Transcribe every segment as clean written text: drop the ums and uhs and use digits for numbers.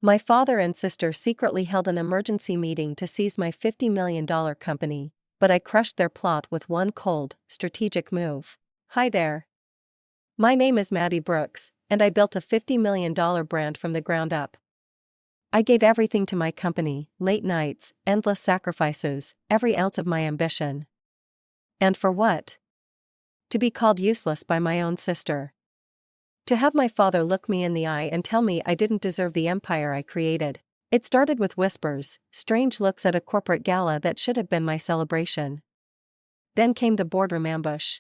My father and sister secretly held an emergency meeting to seize my $50 million company, but I crushed their plot with one cold, strategic move. Hi there. My name is Maddie Brooks, and I built a $50 million brand from the ground up. I gave everything to my company, late nights, endless sacrifices, every ounce of my ambition. And for what? To be called useless by my own sister. To have my father look me in the eye and tell me I didn't deserve the empire I created. It started with whispers, strange looks at a corporate gala that should have been my celebration. Then came the boardroom ambush.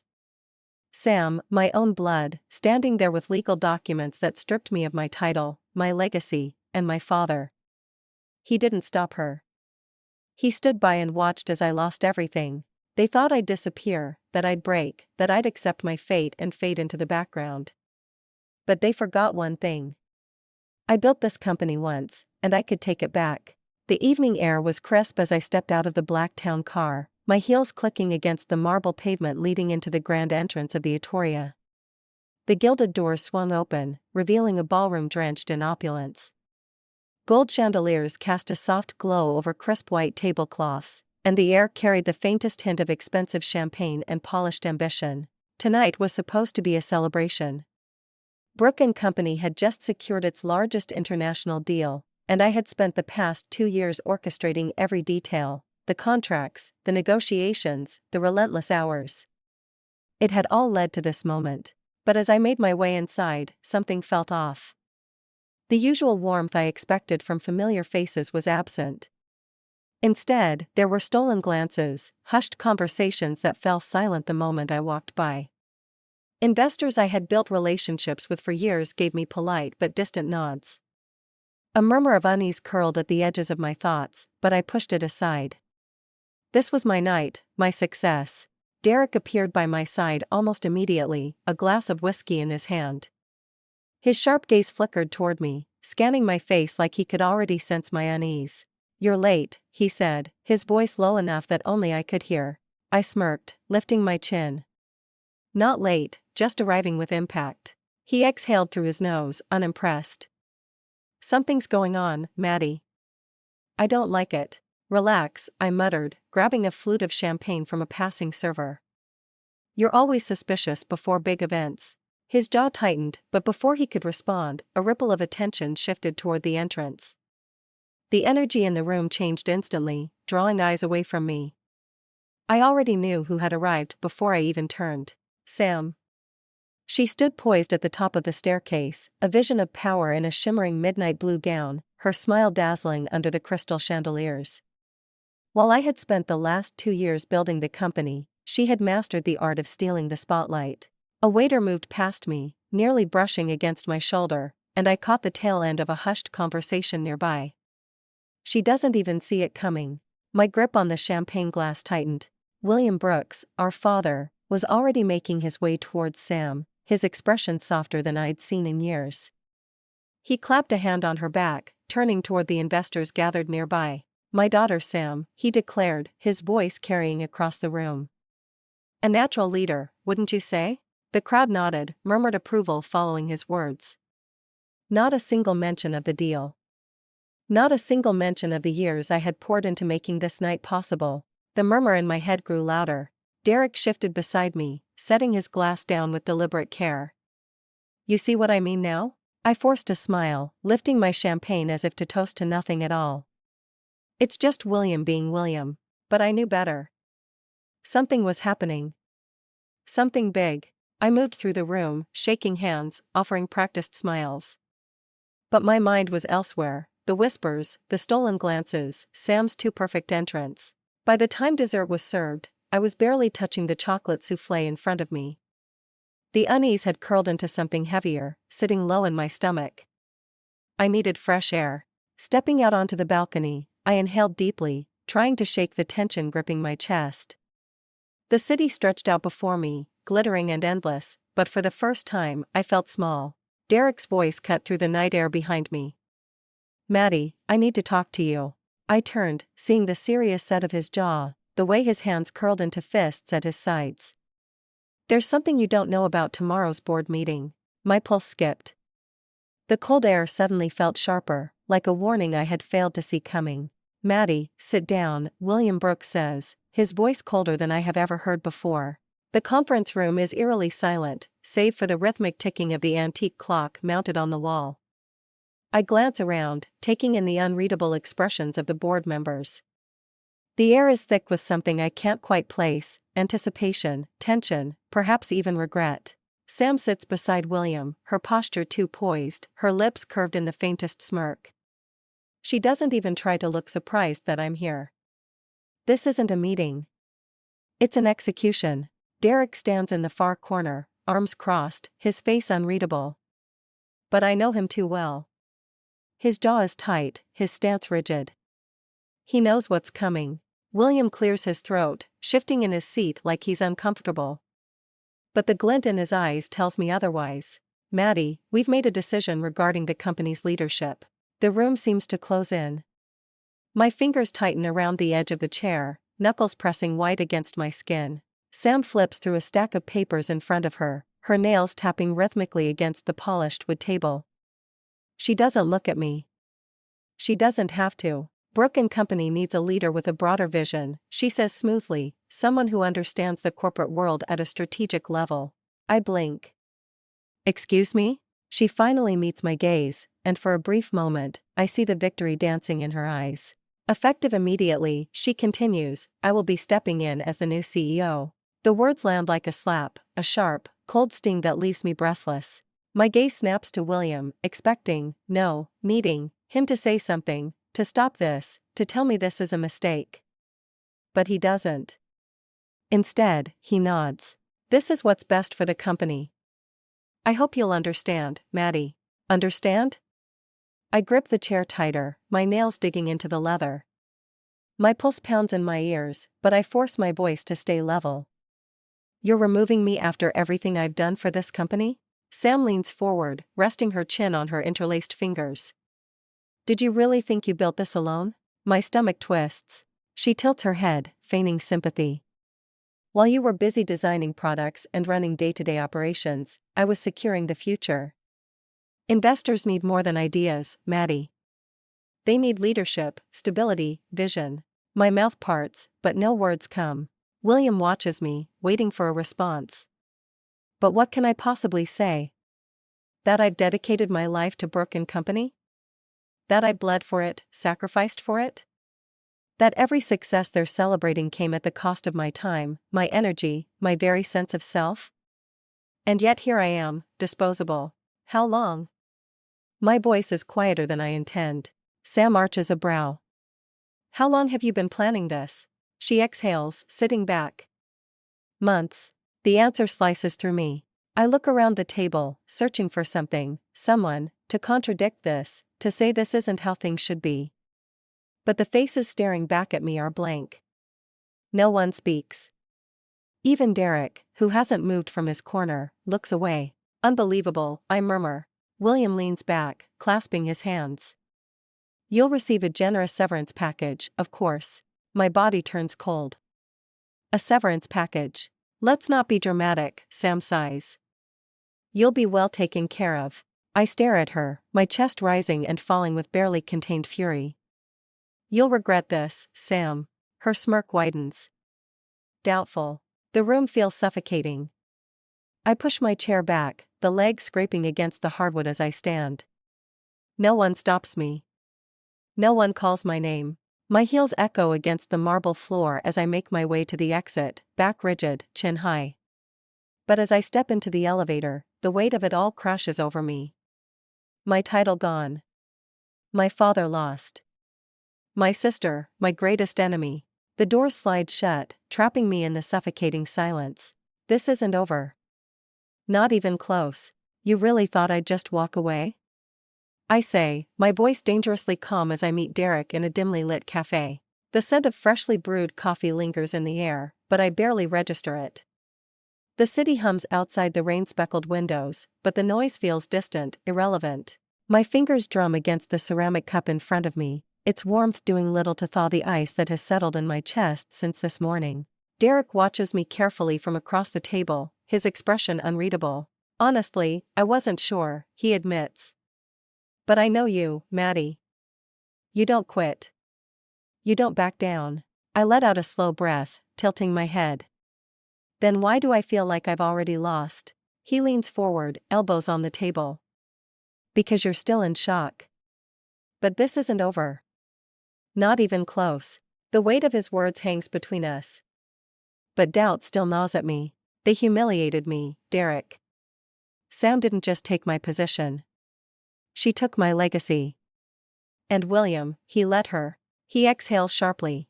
Sam, my own blood, standing there with legal documents that stripped me of my title, my legacy, and my father. He didn't stop her. He stood by and watched as I lost everything. They thought I'd disappear, that I'd break, that I'd accept my fate and fade into the background. But they forgot one thing. I built this company once, and I could take it back. The evening air was crisp as I stepped out of the black town car, my heels clicking against the marble pavement leading into the grand entrance of the Etoria. The gilded doors swung open, revealing a ballroom drenched in opulence. Gold chandeliers cast a soft glow over crisp white tablecloths, and the air carried the faintest hint of expensive champagne and polished ambition. Tonight was supposed to be a celebration. Brooke & Company had just secured its largest international deal, and I had spent the past 2 years orchestrating every detail, the contracts, the negotiations, the relentless hours. It had all led to this moment. But as I made my way inside, something felt off. The usual warmth I expected from familiar faces was absent. Instead, there were stolen glances, hushed conversations that fell silent the moment I walked by. Investors I had built relationships with for years gave me polite but distant nods. A murmur of unease curled at the edges of my thoughts, but I pushed it aside. This was my night, my success. Derek appeared by my side almost immediately, a glass of whiskey in his hand. His sharp gaze flickered toward me, scanning my face like he could already sense my unease. "You're late," he said, his voice low enough that only I could hear. I smirked, lifting my chin. "Not late, just arriving with impact." He exhaled through his nose, unimpressed. "Something's going on, Maddie." "I don't like it." "Relax," I muttered, grabbing a flute of champagne from a passing server. "You're always suspicious before big events." His jaw tightened, but before he could respond, a ripple of attention shifted toward the entrance. The energy in the room changed instantly, drawing eyes away from me. I already knew who had arrived before I even turned. Sam. She stood poised at the top of the staircase, a vision of power in a shimmering midnight blue gown, her smile dazzling under the crystal chandeliers. While I had spent the last 2 years building the company, she had mastered the art of stealing the spotlight. A waiter moved past me, nearly brushing against my shoulder, and I caught the tail end of a hushed conversation nearby. "She doesn't even see it coming." My grip on the champagne glass tightened. William Brooks, our father, was already making his way towards Sam, his expression softer than I'd seen in years. He clapped a hand on her back, turning toward the investors gathered nearby. "My daughter Sam," he declared, his voice carrying across the room. "A natural leader, wouldn't you say?" The crowd nodded, murmured approval following his words. Not a single mention of the deal. Not a single mention of the years I had poured into making this night possible. The murmur in my head grew louder. Derek shifted beside me, setting his glass down with deliberate care. "You see what I mean now?" I forced a smile, lifting my champagne as if to toast to nothing at all. It's just William being William. But I knew better. Something was happening. Something big. I moved through the room, shaking hands, offering practiced smiles. But my mind was elsewhere, the whispers, the stolen glances, Sam's too perfect entrance. By the time dessert was served, I was barely touching the chocolate souffle in front of me. The unease had curled into something heavier, sitting low in my stomach. I needed fresh air. Stepping out onto the balcony, I inhaled deeply, trying to shake the tension gripping my chest. The city stretched out before me, glittering and endless, but for the first time, I felt small. Derek's voice cut through the night air behind me. "Maddie, I need to talk to you." I turned, seeing the serious set of his jaw, the way his hands curled into fists at his sides. "There's something you don't know about tomorrow's board meeting." My pulse skipped. The cold air suddenly felt sharper, like a warning I had failed to see coming. "Maddie, sit down," William Brooks says, his voice colder than I have ever heard before. The conference room is eerily silent, save for the rhythmic ticking of the antique clock mounted on the wall. I glance around, taking in the unreadable expressions of the board members. The air is thick with something I can't quite place: anticipation, tension, perhaps even regret. Sam sits beside William, her posture too poised, her lips curved in the faintest smirk. She doesn't even try to look surprised that I'm here. This isn't a meeting. It's an execution. Derek stands in the far corner, arms crossed, his face unreadable. But I know him too well. His jaw is tight, his stance rigid. He knows what's coming. William clears his throat, shifting in his seat like he's uncomfortable. But the glint in his eyes tells me otherwise. "Maddie, we've made a decision regarding the company's leadership." The room seems to close in. My fingers tighten around the edge of the chair, knuckles pressing white against my skin. Sam flips through a stack of papers in front of her, her nails tapping rhythmically against the polished wood table. She doesn't look at me. She doesn't have to. "Brooke and Company needs a leader with a broader vision," she says smoothly, "someone who understands the corporate world at a strategic level." I blink. "Excuse me?" She finally meets my gaze, and for a brief moment, I see the victory dancing in her eyes. Effective immediately, she continues, "I will be stepping in as the new CEO." The words land like a slap, a sharp, cold sting that leaves me breathless. My gaze snaps to William, needing him to say something, to stop this, to tell me this is a mistake. But he doesn't. Instead, he nods. "This is what's best for the company. I hope you'll understand, Maddie." "Understand?" I grip the chair tighter, my nails digging into the leather. My pulse pounds in my ears, but I force my voice to stay level. "You're removing me after everything I've done for this company?" Sam leans forward, resting her chin on her interlaced fingers. "Did you really think you built this alone?" My stomach twists. She tilts her head, feigning sympathy. "While you were busy designing products and running day-to-day operations, I was securing the future. Investors need more than ideas, Maddie. They need leadership, stability, vision." My mouth parts, but no words come. William watches me, waiting for a response. But what can I possibly say? That I've dedicated my life to Brooke and Company? That I bled for it, sacrificed for it? That every success they're celebrating came at the cost of my time, my energy, my very sense of self? And yet here I am, disposable. How long? My voice is quieter than I intend. Sam arches a brow. "How long have you been planning this?" She exhales, sitting back. "Months." The answer slices through me. I look around the table, searching for something, someone, to contradict this, to say this isn't how things should be. But the faces staring back at me are blank. No one speaks. Even Derek, who hasn't moved from his corner, looks away. "Unbelievable," I murmur. William leans back, clasping his hands. "You'll receive a generous severance package, of course." My body turns cold. "A severance package? Let's not be dramatic," Sam sighs. "You'll be well taken care of." I stare at her, my chest rising and falling with barely contained fury. "You'll regret this, Sam." Her smirk widens. Doubtful. The room feels suffocating. I push my chair back, the legs scraping against the hardwood as I stand. No one stops me. No one calls my name. My heels echo against the marble floor as I make my way to the exit, back rigid, chin high. But as I step into the elevator, the weight of it all crashes over me. My title gone. My father lost. My sister, my greatest enemy. The doors slide shut, trapping me in the suffocating silence. This isn't over. Not even close. "You really thought I'd just walk away?" I say, my voice dangerously calm as I meet Derek in a dimly lit cafe. The scent of freshly brewed coffee lingers in the air, but I barely register it. The city hums outside the rain-speckled windows, but the noise feels distant, irrelevant. My fingers drum against the ceramic cup in front of me, its warmth doing little to thaw the ice that has settled in my chest since this morning. Derek watches me carefully from across the table, his expression unreadable. "Honestly, I wasn't sure," he admits. But I know you, Maddie. You don't quit. You don't back down. I let out a slow breath, tilting my head. Then why do I feel like I've already lost? He leans forward, elbows on the table. Because you're still in shock. But this isn't over. Not even close. The weight of his words hangs between us. But doubt still gnaws at me. They humiliated me, Derek. Sam didn't just take my position. She took my legacy. And William, he let her. He exhales sharply.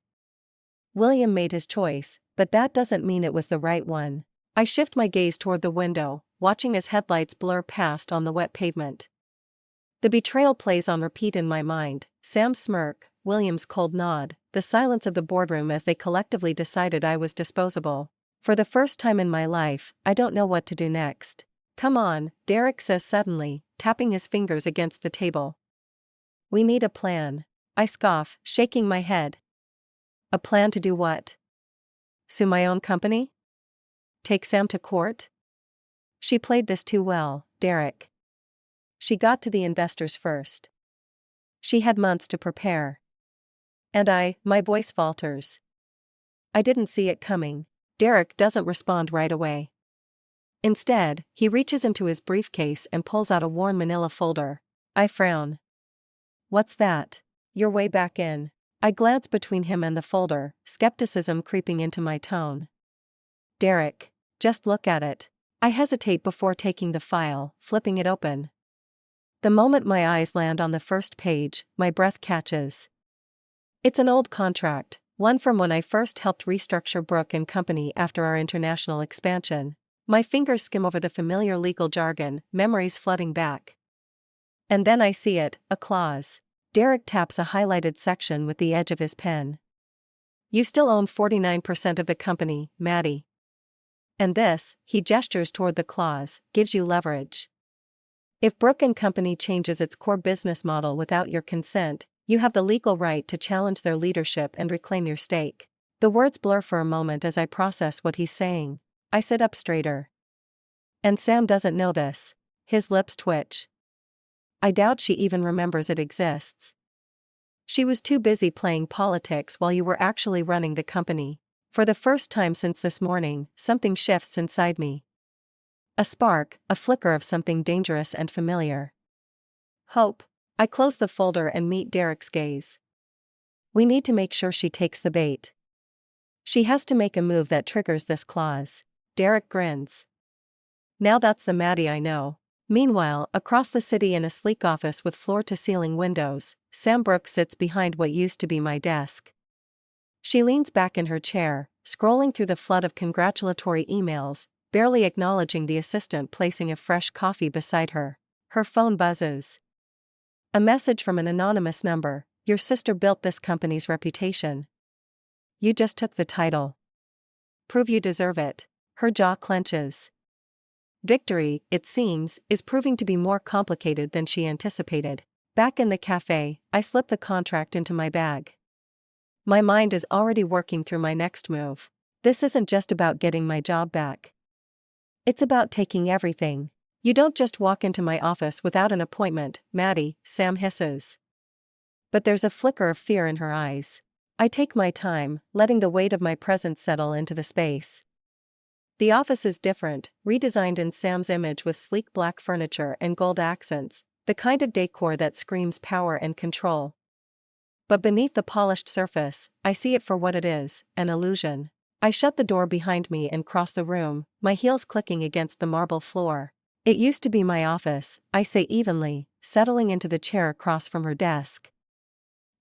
William made his choice, but that doesn't mean it was the right one. I shift my gaze toward the window, watching his headlights blur past on the wet pavement. The betrayal plays on repeat in my mind, Sam's smirk, William's cold nod, the silence of the boardroom as they collectively decided I was disposable. For the first time in my life, I don't know what to do next. Come on, Derek says suddenly, tapping his fingers against the table. We need a plan. I scoff, shaking my head. A plan to do what? Sue my own company? Take Sam to court? She played this too well, Derek. She got to the investors first. She had months to prepare. And my voice falters. I didn't see it coming. Derek doesn't respond right away. Instead, he reaches into his briefcase and pulls out a worn manila folder. I frown. What's that? You're way back in. I glance between him and the folder, skepticism creeping into my tone. Derek, just look at it. I hesitate before taking the file, flipping it open. The moment my eyes land on the first page, my breath catches. It's an old contract, one from when I first helped restructure Brooke and Company after our international expansion. My fingers skim over the familiar legal jargon, memories flooding back. And then I see it, a clause. Derek taps a highlighted section with the edge of his pen. You still own 49% of the company, Maddie. And this, he gestures toward the clause, gives you leverage. If Brooke and Company changes its core business model without your consent, you have the legal right to challenge their leadership and reclaim your stake. The words blur for a moment as I process what he's saying. I sit up straighter. And Sam doesn't know this. His lips twitch. I doubt she even remembers it exists. She was too busy playing politics while you were actually running the company. For the first time since this morning, something shifts inside me. A spark, a flicker of something dangerous and familiar. Hope. I close the folder and meet Derek's gaze. We need to make sure she takes the bait. She has to make a move that triggers this clause. Derek grins. Now that's the Maddie I know. Meanwhile, across the city in a sleek office with floor-to-ceiling windows, Sam Brooke sits behind what used to be my desk. She leans back in her chair, scrolling through the flood of congratulatory emails, barely acknowledging the assistant placing a fresh coffee beside her. Her phone buzzes. A message from an anonymous number. Your sister built this company's reputation. You just took the title. Prove you deserve it. Her jaw clenches. Victory, it seems, is proving to be more complicated than she anticipated. Back in the cafe, I slip the contract into my bag. My mind is already working through my next move. This isn't just about getting my job back. It's about taking everything. You don't just walk into my office without an appointment, Maddie, Sam hisses. But there's a flicker of fear in her eyes. I take my time, letting the weight of my presence settle into the space. The office is different, redesigned in Sam's image with sleek black furniture and gold accents, the kind of decor that screams power and control. But beneath the polished surface, I see it for what it is, an illusion. I shut the door behind me and cross the room, my heels clicking against the marble floor. It used to be my office, I say evenly, settling into the chair across from her desk.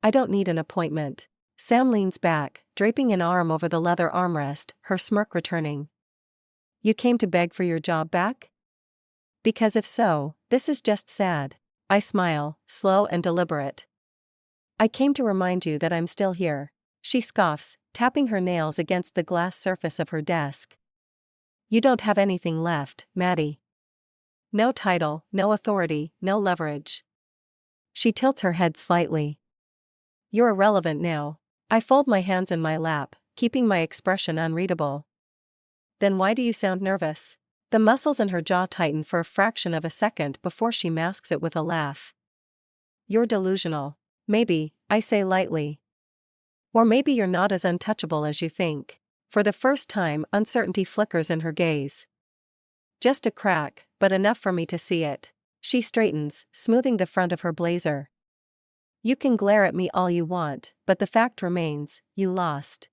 I don't need an appointment. Sam leans back, draping an arm over the leather armrest, her smirk returning. You came to beg for your job back? Because if so, this is just sad. I smile, slow and deliberate. I came to remind you that I'm still here. She scoffs, tapping her nails against the glass surface of her desk. You don't have anything left, Maddie. No title, no authority, no leverage. She tilts her head slightly. You're irrelevant now. I fold my hands in my lap, keeping my expression unreadable. Then why do you sound nervous? The muscles in her jaw tighten for a fraction of a second before she masks it with a laugh. You're delusional. Maybe, I say lightly. Or maybe you're not as untouchable as you think. For the first time, uncertainty flickers in her gaze. Just a crack, but enough for me to see it. She straightens, smoothing the front of her blazer. You can glare at me all you want, but the fact remains, you lost.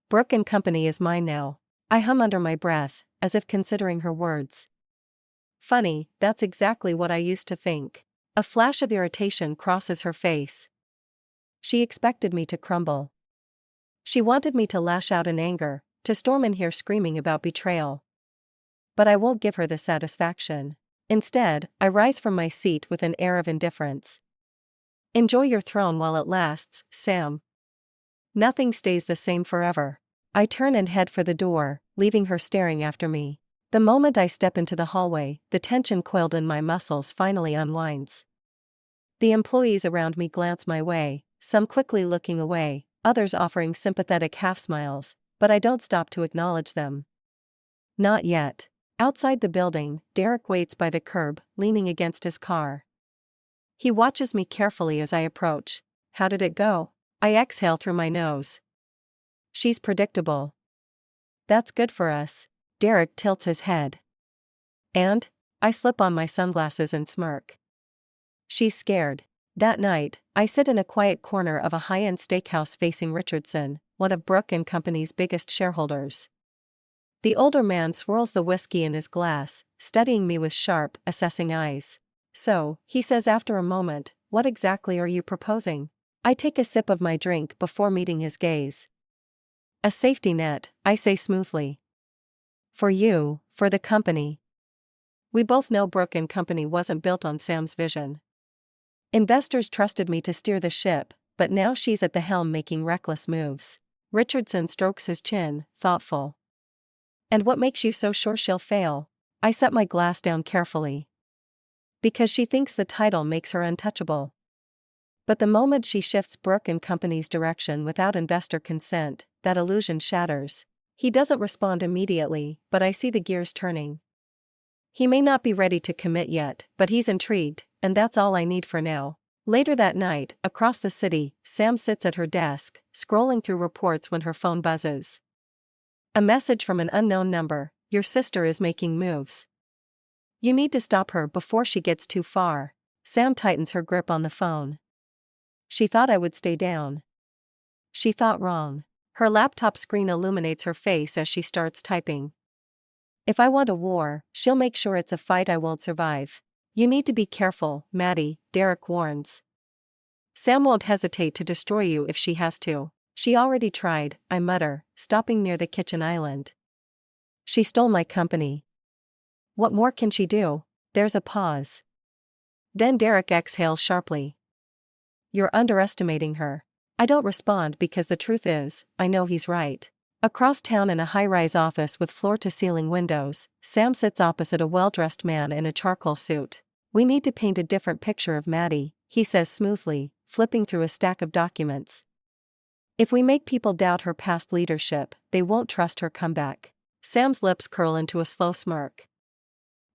Brooke and Company is mine now. I hum under my breath, as if considering her words. Funny, that's exactly what I used to think. A flash of irritation crosses her face. She expected me to crumble. She wanted me to lash out in anger, to storm in here screaming about betrayal. But I won't give her the satisfaction. Instead, I rise from my seat with an air of indifference. Enjoy your throne while it lasts, Sam. Nothing stays the same forever. I turn and head for the door, leaving her staring after me. The moment I step into the hallway, the tension coiled in my muscles finally unwinds. The employees around me glance my way, some quickly looking away, others offering sympathetic half-smiles, but I don't stop to acknowledge them. Not yet. Outside the building, Derek waits by the curb, leaning against his car. He watches me carefully as I approach. How did it go? I exhale through my nose. She's predictable. That's good for us. Derek tilts his head. And? I slip on my sunglasses and smirk. She's scared. That night, I sit in a quiet corner of a high-end steakhouse facing Richardson, one of Brooke and Company's biggest shareholders. The older man swirls the whiskey in his glass, studying me with sharp, assessing eyes. So, he says after a moment, what exactly are you proposing? I take a sip of my drink before meeting his gaze. A safety net, I say smoothly. For you, for the company. We both know Brooke and Company wasn't built on Sam's vision. Investors trusted me to steer the ship, but now she's at the helm making reckless moves. Richardson strokes his chin, thoughtful. And what makes you so sure she'll fail? I set my glass down carefully. Because she thinks the title makes her untouchable. But the moment she shifts Brooke and Company's direction without investor consent, that illusion shatters. He doesn't respond immediately, but I see the gears turning. He may not be ready to commit yet, but he's intrigued, and that's all I need for now. Later that night, across the city, Sam sits at her desk, scrolling through reports when her phone buzzes. A message from an unknown number. Your sister is making moves. You need to stop her before she gets too far. Sam tightens her grip on the phone. She thought I would stay down. She thought wrong. Her laptop screen illuminates her face as she starts typing. If I want a war, she'll make sure it's a fight I won't survive. You need to be careful, Maddie, Derek warns. Sam won't hesitate to destroy you if she has to. She already tried, I mutter, stopping near the kitchen island. She stole my company. What more can she do? There's a pause. Then Derek exhales sharply. You're underestimating her. I don't respond because the truth is, I know he's right. Across town in a high-rise office with floor-to-ceiling windows, Sam sits opposite a well-dressed man in a charcoal suit. We need to paint a different picture of Maddie, he says smoothly, flipping through a stack of documents. If we make people doubt her past leadership, they won't trust her comeback. Sam's lips curl into a slow smirk.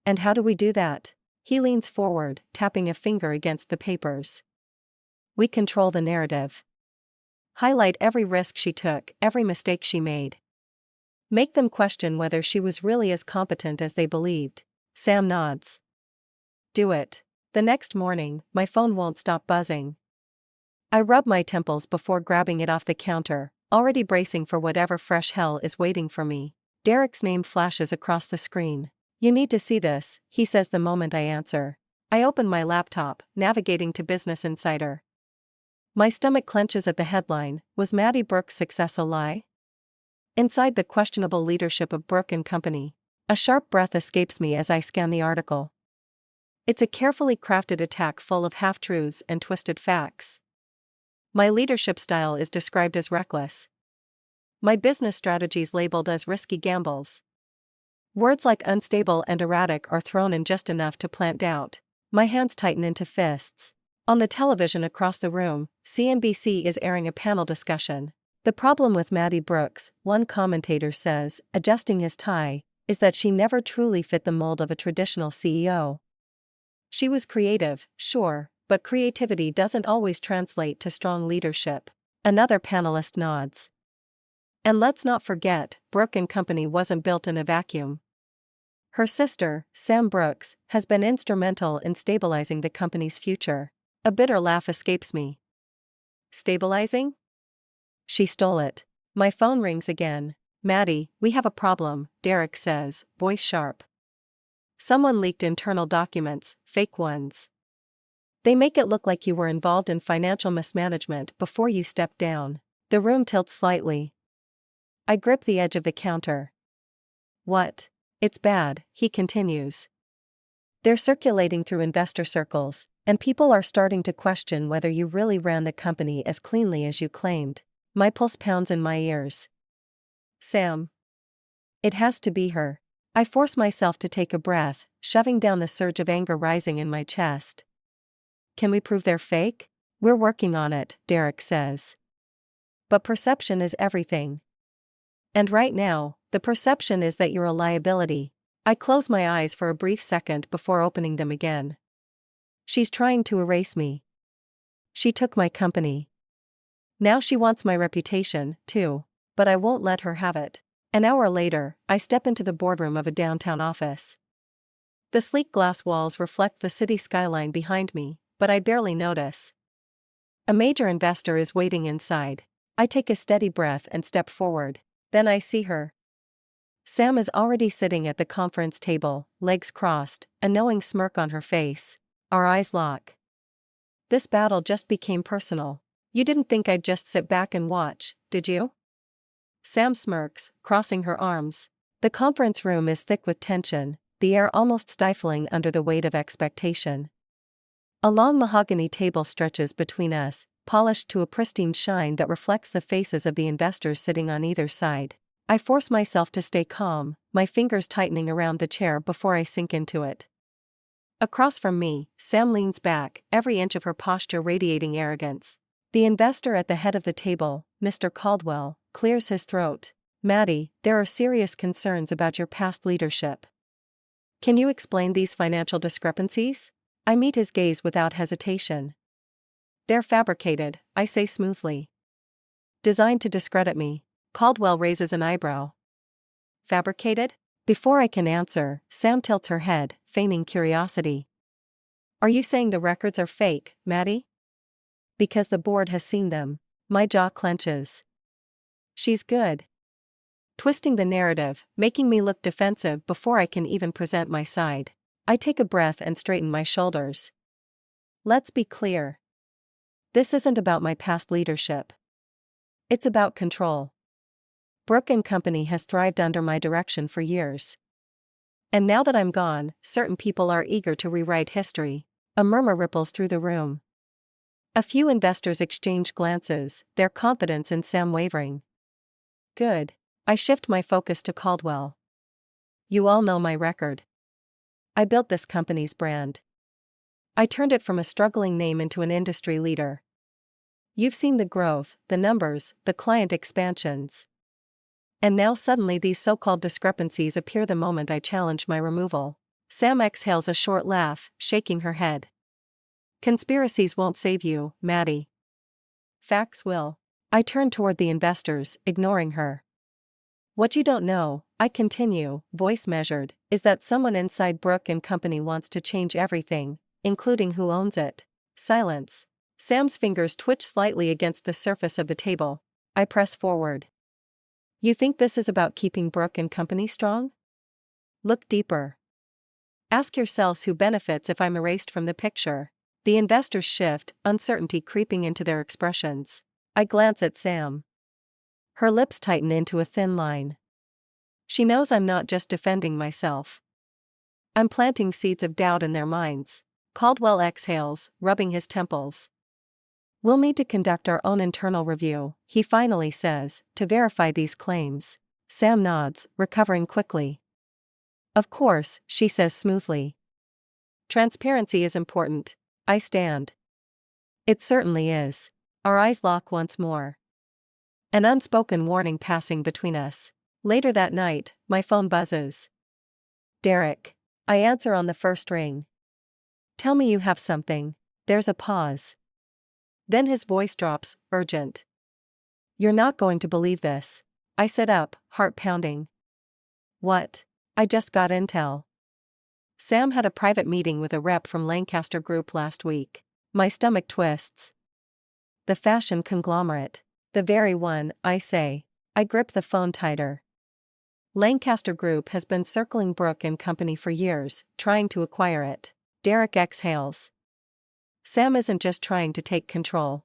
And how do we do that? He leans forward, tapping a finger against the papers. We control the narrative. Highlight every risk she took, every mistake she made. Make them question whether she was really as competent as they believed. Sam nods. Do it. The next morning, my phone won't stop buzzing. I rub my temples before grabbing it off the counter, already bracing for whatever fresh hell is waiting for me. Derek's name flashes across the screen. You need to see this, he says the moment I answer. I open my laptop, navigating to Business Insider. My stomach clenches at the headline. Was Maddie Brooke's success a lie? Inside the questionable leadership of Brooke and Company. A sharp breath escapes me as I scan the article. It's a carefully crafted attack full of half-truths and twisted facts. My leadership style is described as reckless. My business strategies labeled as risky gambles. Words like unstable and erratic are thrown in just enough to plant doubt. My hands tighten into fists. On the television across the room, CNBC is airing a panel discussion. The problem with Maddie Brooks, one commentator says, adjusting his tie, is that she never truly fit the mold of a traditional CEO. She was creative, sure, but creativity doesn't always translate to strong leadership. Another panelist nods. And let's not forget, Brooke and Company wasn't built in a vacuum. Her sister, Sam Brooks, has been instrumental in stabilizing the company's future. A bitter laugh escapes me. Stabilizing? She stole it. My phone rings again. Maddie, we have a problem, Derek says, voice sharp. Someone leaked internal documents, fake ones. They make it look like you were involved in financial mismanagement before you stepped down. The room tilts slightly. I grip the edge of the counter. What? It's bad, he continues. They're circulating through investor circles, and people are starting to question whether you really ran the company as cleanly as you claimed. My pulse pounds in my ears. Sam. It has to be her. I force myself to take a breath, shoving down the surge of anger rising in my chest. Can we prove they're fake? We're working on it, Derek says. But perception is everything. And right now, the perception is that you're a liability. I close my eyes for a brief second before opening them again. She's trying to erase me. She took my company. Now she wants my reputation, too. But I won't let her have it. An hour later, I step into the boardroom of a downtown office. The sleek glass walls reflect the city skyline behind me, but I barely notice. A major investor is waiting inside. I take a steady breath and step forward. Then I see her. Sam is already sitting at the conference table, legs crossed, a knowing smirk on her face. Our eyes lock. This battle just became personal. You didn't think I'd just sit back and watch, did you? Sam smirks, crossing her arms. The conference room is thick with tension, the air almost stifling under the weight of expectation. A long mahogany table stretches between us, polished to a pristine shine that reflects the faces of the investors sitting on either side. I force myself to stay calm, my fingers tightening around the chair before I sink into it. Across from me, Sam leans back, every inch of her posture radiating arrogance. The investor at the head of the table, Mr. Caldwell, clears his throat. Maddie, there are serious concerns about your past leadership. Can you explain these financial discrepancies? I meet his gaze without hesitation. They're fabricated, I say smoothly. Designed to discredit me. Caldwell raises an eyebrow. Fabricated? Before I can answer, Sam tilts her head, feigning curiosity. Are you saying the records are fake, Maddie? Because the board has seen them. My jaw clenches. She's good. Twisting the narrative, making me look defensive before I can even present my side. I take a breath and straighten my shoulders. Let's be clear. This isn't about my past leadership. It's about control. Brooke and Company has thrived under my direction for years. And now that I'm gone, certain people are eager to rewrite history. A murmur ripples through the room. A few investors exchange glances, their confidence in Sam wavering. Good. I shift my focus to Caldwell. You all know my record. I built this company's brand. I turned it from a struggling name into an industry leader. You've seen the growth, the numbers, the client expansions. And now suddenly these so-called discrepancies appear the moment I challenge my removal. Sam exhales a short laugh, shaking her head. Conspiracies won't save you, Maddie. Facts will. I turn toward the investors, ignoring her. What you don't know, I continue, voice measured, is that someone inside Brooke and Company wants to change everything, including who owns it. Silence. Sam's fingers twitch slightly against the surface of the table. I press forward. You think this is about keeping Brooke and Company strong? Look deeper. Ask yourselves who benefits if I'm erased from the picture. The investors shift, uncertainty creeping into their expressions. I glance at Sam. Her lips tighten into a thin line. She knows I'm not just defending myself. I'm planting seeds of doubt in their minds. Caldwell exhales, rubbing his temples. We'll need to conduct our own internal review, he finally says, to verify these claims. Sam nods, recovering quickly. Of course, she says smoothly. Transparency is important. I stand. It certainly is. Our eyes lock once more. An unspoken warning passing between us. Later that night, my phone buzzes. Derek. I answer on the first ring. Tell me you have something. There's a pause. Then his voice drops, urgent. You're not going to believe this. I sit up, heart pounding. What? I just got intel. Sam had a private meeting with a rep from Lancaster Group last week. My stomach twists. The fashion conglomerate. The very one, I say. I grip the phone tighter. Lancaster Group has been circling Brooke and Company for years, trying to acquire it. Derek exhales. Sam isn't just trying to take control.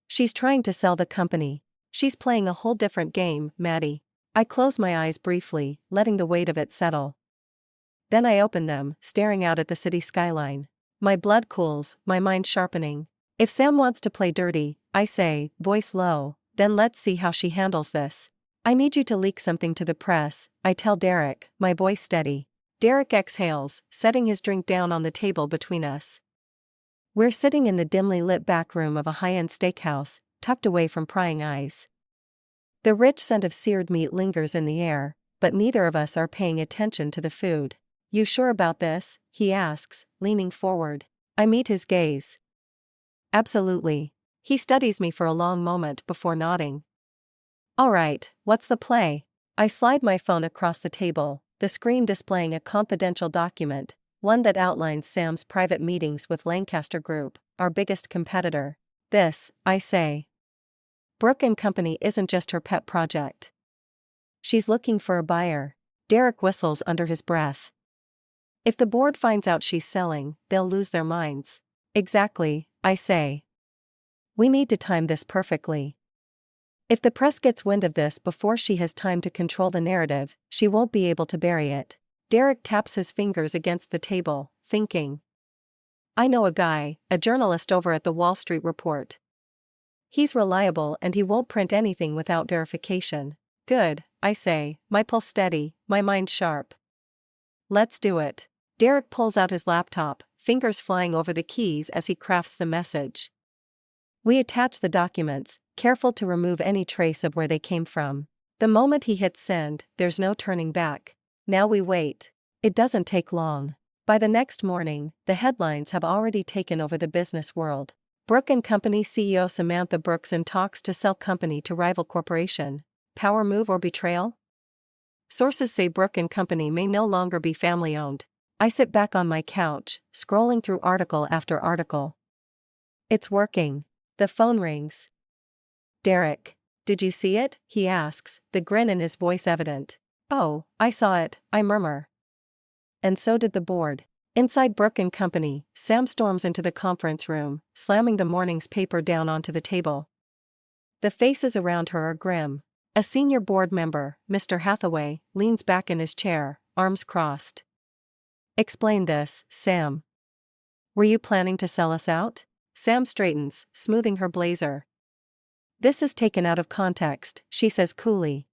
She's trying to sell the company. She's playing a whole different game, Maddie. I close my eyes briefly, letting the weight of it settle. Then I open them, staring out at the city skyline. My blood cools, my mind sharpening. If Sam wants to play dirty, I say, voice low, then let's see how she handles this. I need you to leak something to the press, I tell Derek, my voice steady. Derek exhales, setting his drink down on the table between us. We're sitting in the dimly lit back room of a high-end steakhouse, tucked away from prying eyes. The rich scent of seared meat lingers in the air, but neither of us are paying attention to the food. You sure about this? He asks, leaning forward. I meet his gaze. Absolutely. He studies me for a long moment before nodding. All right, what's the play? I slide my phone across the table, the screen displaying a confidential document, one that outlines Sam's private meetings with Lancaster Group, our biggest competitor. This, I say. Brooke and Company isn't just her pet project. She's looking for a buyer. Derek whistles under his breath. If the board finds out she's selling, they'll lose their minds. Exactly, I say. We need to time this perfectly. If the press gets wind of this before she has time to control the narrative, she won't be able to bury it. Derek taps his fingers against the table, thinking. I know a guy, a journalist over at the Wall Street Report. He's reliable and he won't print anything without verification. Good, I say, my pulse steady, my mind sharp. Let's do it. Derek pulls out his laptop, fingers flying over the keys as he crafts the message. We attach the documents, careful to remove any trace of where they came from. The moment he hits send, there's no turning back. Now we wait. It doesn't take long. By the next morning, the headlines have already taken over the business world. Brooke and Company CEO Samantha Brooks in talks to sell company to rival corporation. Power move or betrayal? Sources say Brooke and Company may no longer be family-owned. I sit back on my couch, scrolling through article after article. It's working. The phone rings. Derek. Did you see it? He asks, the grin in his voice evident. Oh, I saw it, I murmur. And so did the board. Inside Brooke and Company, Sam storms into the conference room, slamming the morning's paper down onto the table. The faces around her are grim. A senior board member, Mr. Hathaway, leans back in his chair, arms crossed. Explain this, Sam. Were you planning to sell us out? Sam straightens, smoothing her blazer. This is taken out of context, she says coolly.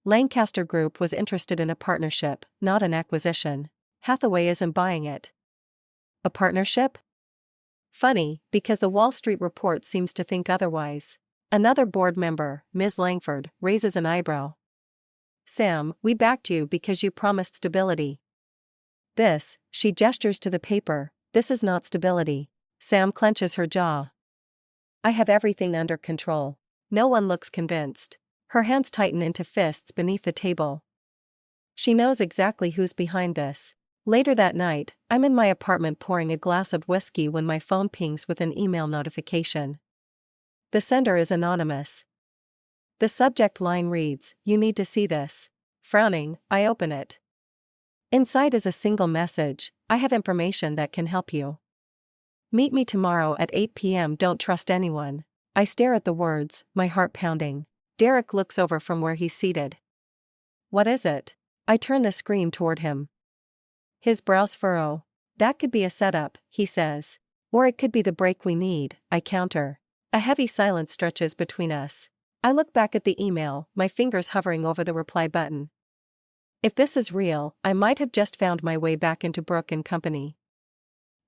Lancaster Group was interested in a partnership, not an acquisition. Hathaway isn't buying it. A partnership? Funny, because the Wall Street Report seems to think otherwise. Another board member, Ms. Langford, raises an eyebrow. Sam, we backed you because you promised stability. This, she gestures to the paper, this is not stability. Sam clenches her jaw. I have everything under control. No one looks convinced. Her hands tighten into fists beneath the table. She knows exactly who's behind this. Later that night, I'm in my apartment pouring a glass of whiskey when my phone pings with an email notification. The sender is anonymous. The subject line reads, "You need to see this." Frowning, I open it. Inside is a single message, "I have information that can help you. Meet me tomorrow at 8 p.m. Don't trust anyone." I stare at the words, my heart pounding. Derek looks over from where he's seated. What is it? I turn the screen toward him. His brows furrow. That could be a setup, he says. Or it could be the break we need, I counter. A heavy silence stretches between us. I look back at the email, my fingers hovering over the reply button. If this is real, I might have just found my way back into Brooke and Company.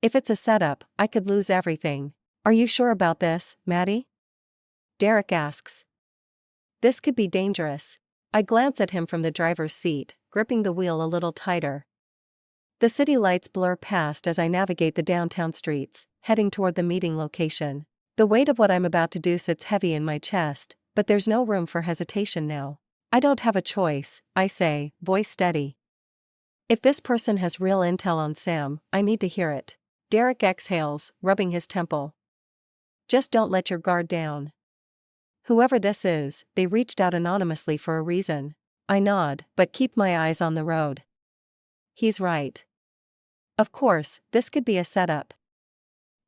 If it's a setup, I could lose everything. Are you sure about this, Maddie? Derek asks. This could be dangerous. I glance at him from the driver's seat, gripping the wheel a little tighter. The city lights blur past as I navigate the downtown streets, heading toward the meeting location. The weight of what I'm about to do sits heavy in my chest, but there's no room for hesitation now. I don't have a choice, I say, voice steady. If this person has real intel on Sam, I need to hear it. Derek exhales, rubbing his temple. Just don't let your guard down. Whoever this is, they reached out anonymously for a reason. I nod, but keep my eyes on the road. He's right. Of course, this could be a setup.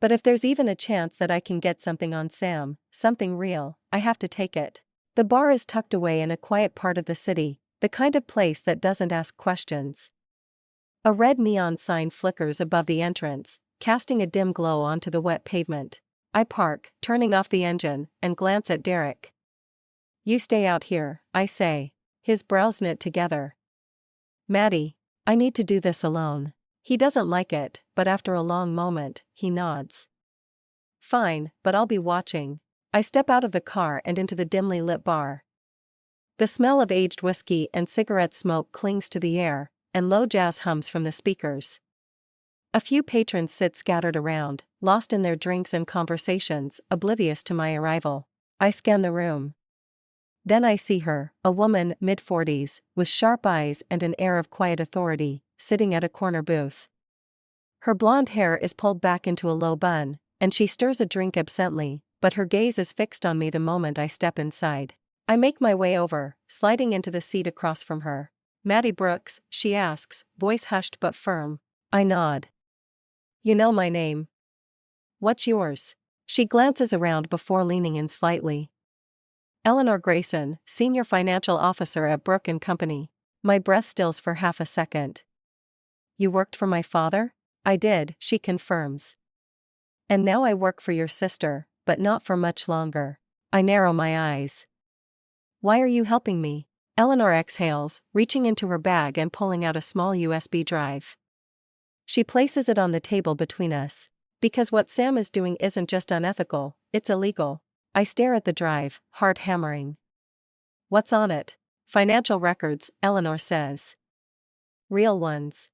But if there's even a chance that I can get something on Sam, something real, I have to take it. The bar is tucked away in a quiet part of the city, the kind of place that doesn't ask questions. A red neon sign flickers above the entrance, casting a dim glow onto the wet pavement. I park, turning off the engine, and glance at Derek. You stay out here, I say. His brows knit together. Maddie, I need to do this alone. He doesn't like it, but after a long moment, he nods. Fine, but I'll be watching. I step out of the car and into the dimly lit bar. The smell of aged whiskey and cigarette smoke clings to the air, and low jazz hums from the speakers. A few patrons sit scattered around, lost in their drinks and conversations, oblivious to my arrival. I scan the room. Then I see her, a woman, mid-40s, with sharp eyes and an air of quiet authority, sitting at a corner booth. Her blonde hair is pulled back into a low bun, and she stirs a drink absently, but her gaze is fixed on me the moment I step inside. I make my way over, sliding into the seat across from her. Maddie Brooks, she asks, voice hushed but firm. I nod. You know my name. What's yours? She glances around before leaning in slightly. Eleanor Grayson, Senior Financial Officer at Brooke & Company. My breath stills for half a second. You worked for my father? I did, she confirms. And now I work for your sister, but not for much longer. I narrow my eyes. Why are you helping me? Eleanor exhales, reaching into her bag and pulling out a small USB drive. She places it on the table between us. Because what Sam is doing isn't just unethical, it's illegal. I stare at the drive, heart hammering. What's on it? Financial records, Eleanor says. Real ones.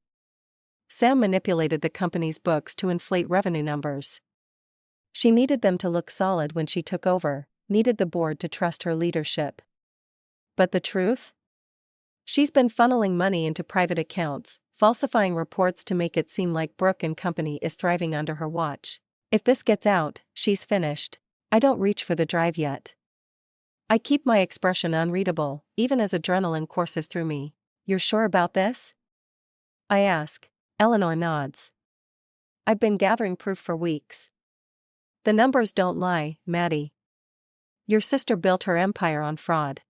Sam manipulated the company's books to inflate revenue numbers. She needed them to look solid when she took over, needed the board to trust her leadership. But the truth? She's been funneling money into private accounts, falsifying reports to make it seem like Brooke & Company is thriving under her watch. If this gets out, she's finished. I don't reach for the drive yet. I keep my expression unreadable, even as adrenaline courses through me. You're sure about this? I ask. Eleanor nods. I've been gathering proof for weeks. The numbers don't lie, Maddie. Your sister built her empire on fraud.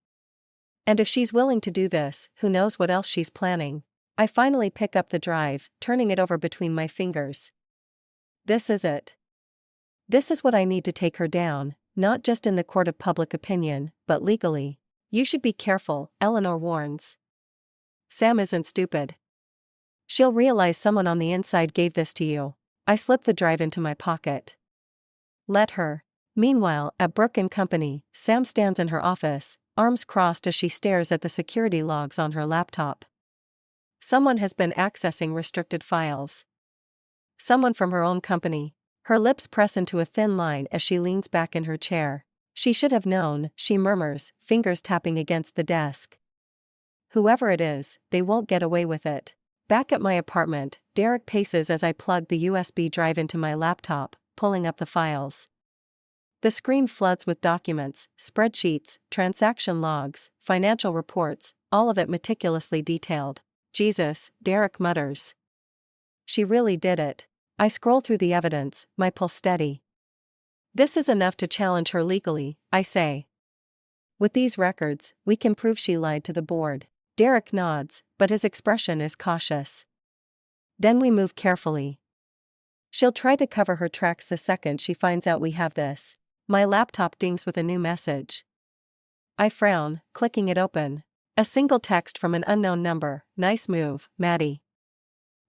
And if she's willing to do this, who knows what else she's planning. I finally pick up the drive, turning it over between my fingers. This is it. This is what I need to take her down, not just in the court of public opinion, but legally. You should be careful, Eleanor warns. Sam isn't stupid. She'll realize someone on the inside gave this to you. I slip the drive into my pocket. Let her. Meanwhile, at Brooke & Company, Sam stands in her office, arms crossed as she stares at the security logs on her laptop. Someone has been accessing restricted files. Someone from her own company. Her lips press into a thin line as she leans back in her chair. She should have known, she murmurs, fingers tapping against the desk. Whoever it is, they won't get away with it. Back at my apartment, Derek paces as I plug the USB drive into my laptop, pulling up the files. The screen floods with documents, spreadsheets, transaction logs, financial reports, all of it meticulously detailed. Jesus, Derek mutters. She really did it. I scroll through the evidence, my pulse steady. This is enough to challenge her legally, I say. With these records, we can prove she lied to the board. Derek nods, but his expression is cautious. Then we move carefully. She'll try to cover her tracks the second she finds out we have this. My laptop dings with a new message. I frown, clicking it open. A single text from an unknown number. Nice move, Maddie.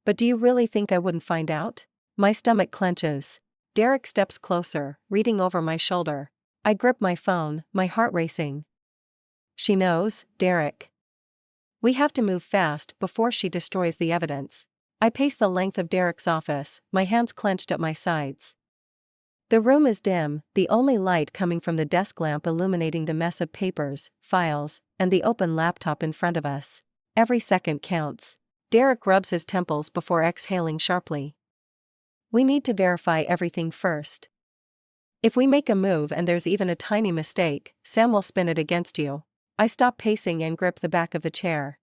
But do you really think I wouldn't find out? My stomach clenches. Derek steps closer, reading over my shoulder. I grip my phone, my heart racing. She knows, Derek. We have to move fast before she destroys the evidence. I pace the length of Derek's office, my hands clenched at my sides. The room is dim, the only light coming from the desk lamp illuminating the mess of papers, files, and the open laptop in front of us. Every second counts. Derek rubs his temples before exhaling sharply. We need to verify everything first. If we make a move and there's even a tiny mistake, Sam will spin it against you. I stop pacing and grip the back of the chair.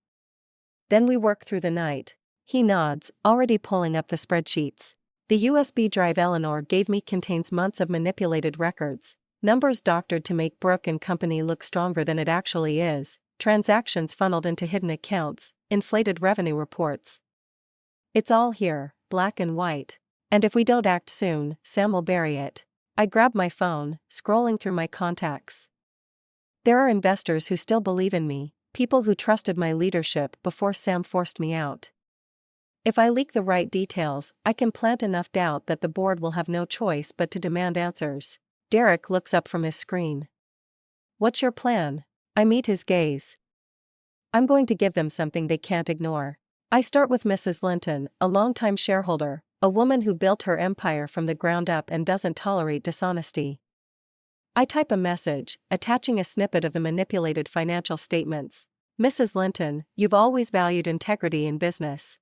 Then we work through the night. He nods, already pulling up the spreadsheets. The USB drive Eleanor gave me contains months of manipulated records, numbers doctored to make Brooke and Company look stronger than it actually is, transactions funneled into hidden accounts, inflated revenue reports. It's all here, black and white. And if we don't act soon, Sam will bury it. I grab my phone, scrolling through my contacts. There are investors who still believe in me, people who trusted my leadership before Sam forced me out. If I leak the right details, I can plant enough doubt that the board will have no choice but to demand answers. Derek looks up from his screen. What's your plan? I meet his gaze. I'm going to give them something they can't ignore. I start with Mrs. Linton, a longtime shareholder, a woman who built her empire from the ground up and doesn't tolerate dishonesty. I type a message, attaching a snippet of the manipulated financial statements. Mrs. Linton, you've always valued integrity in business.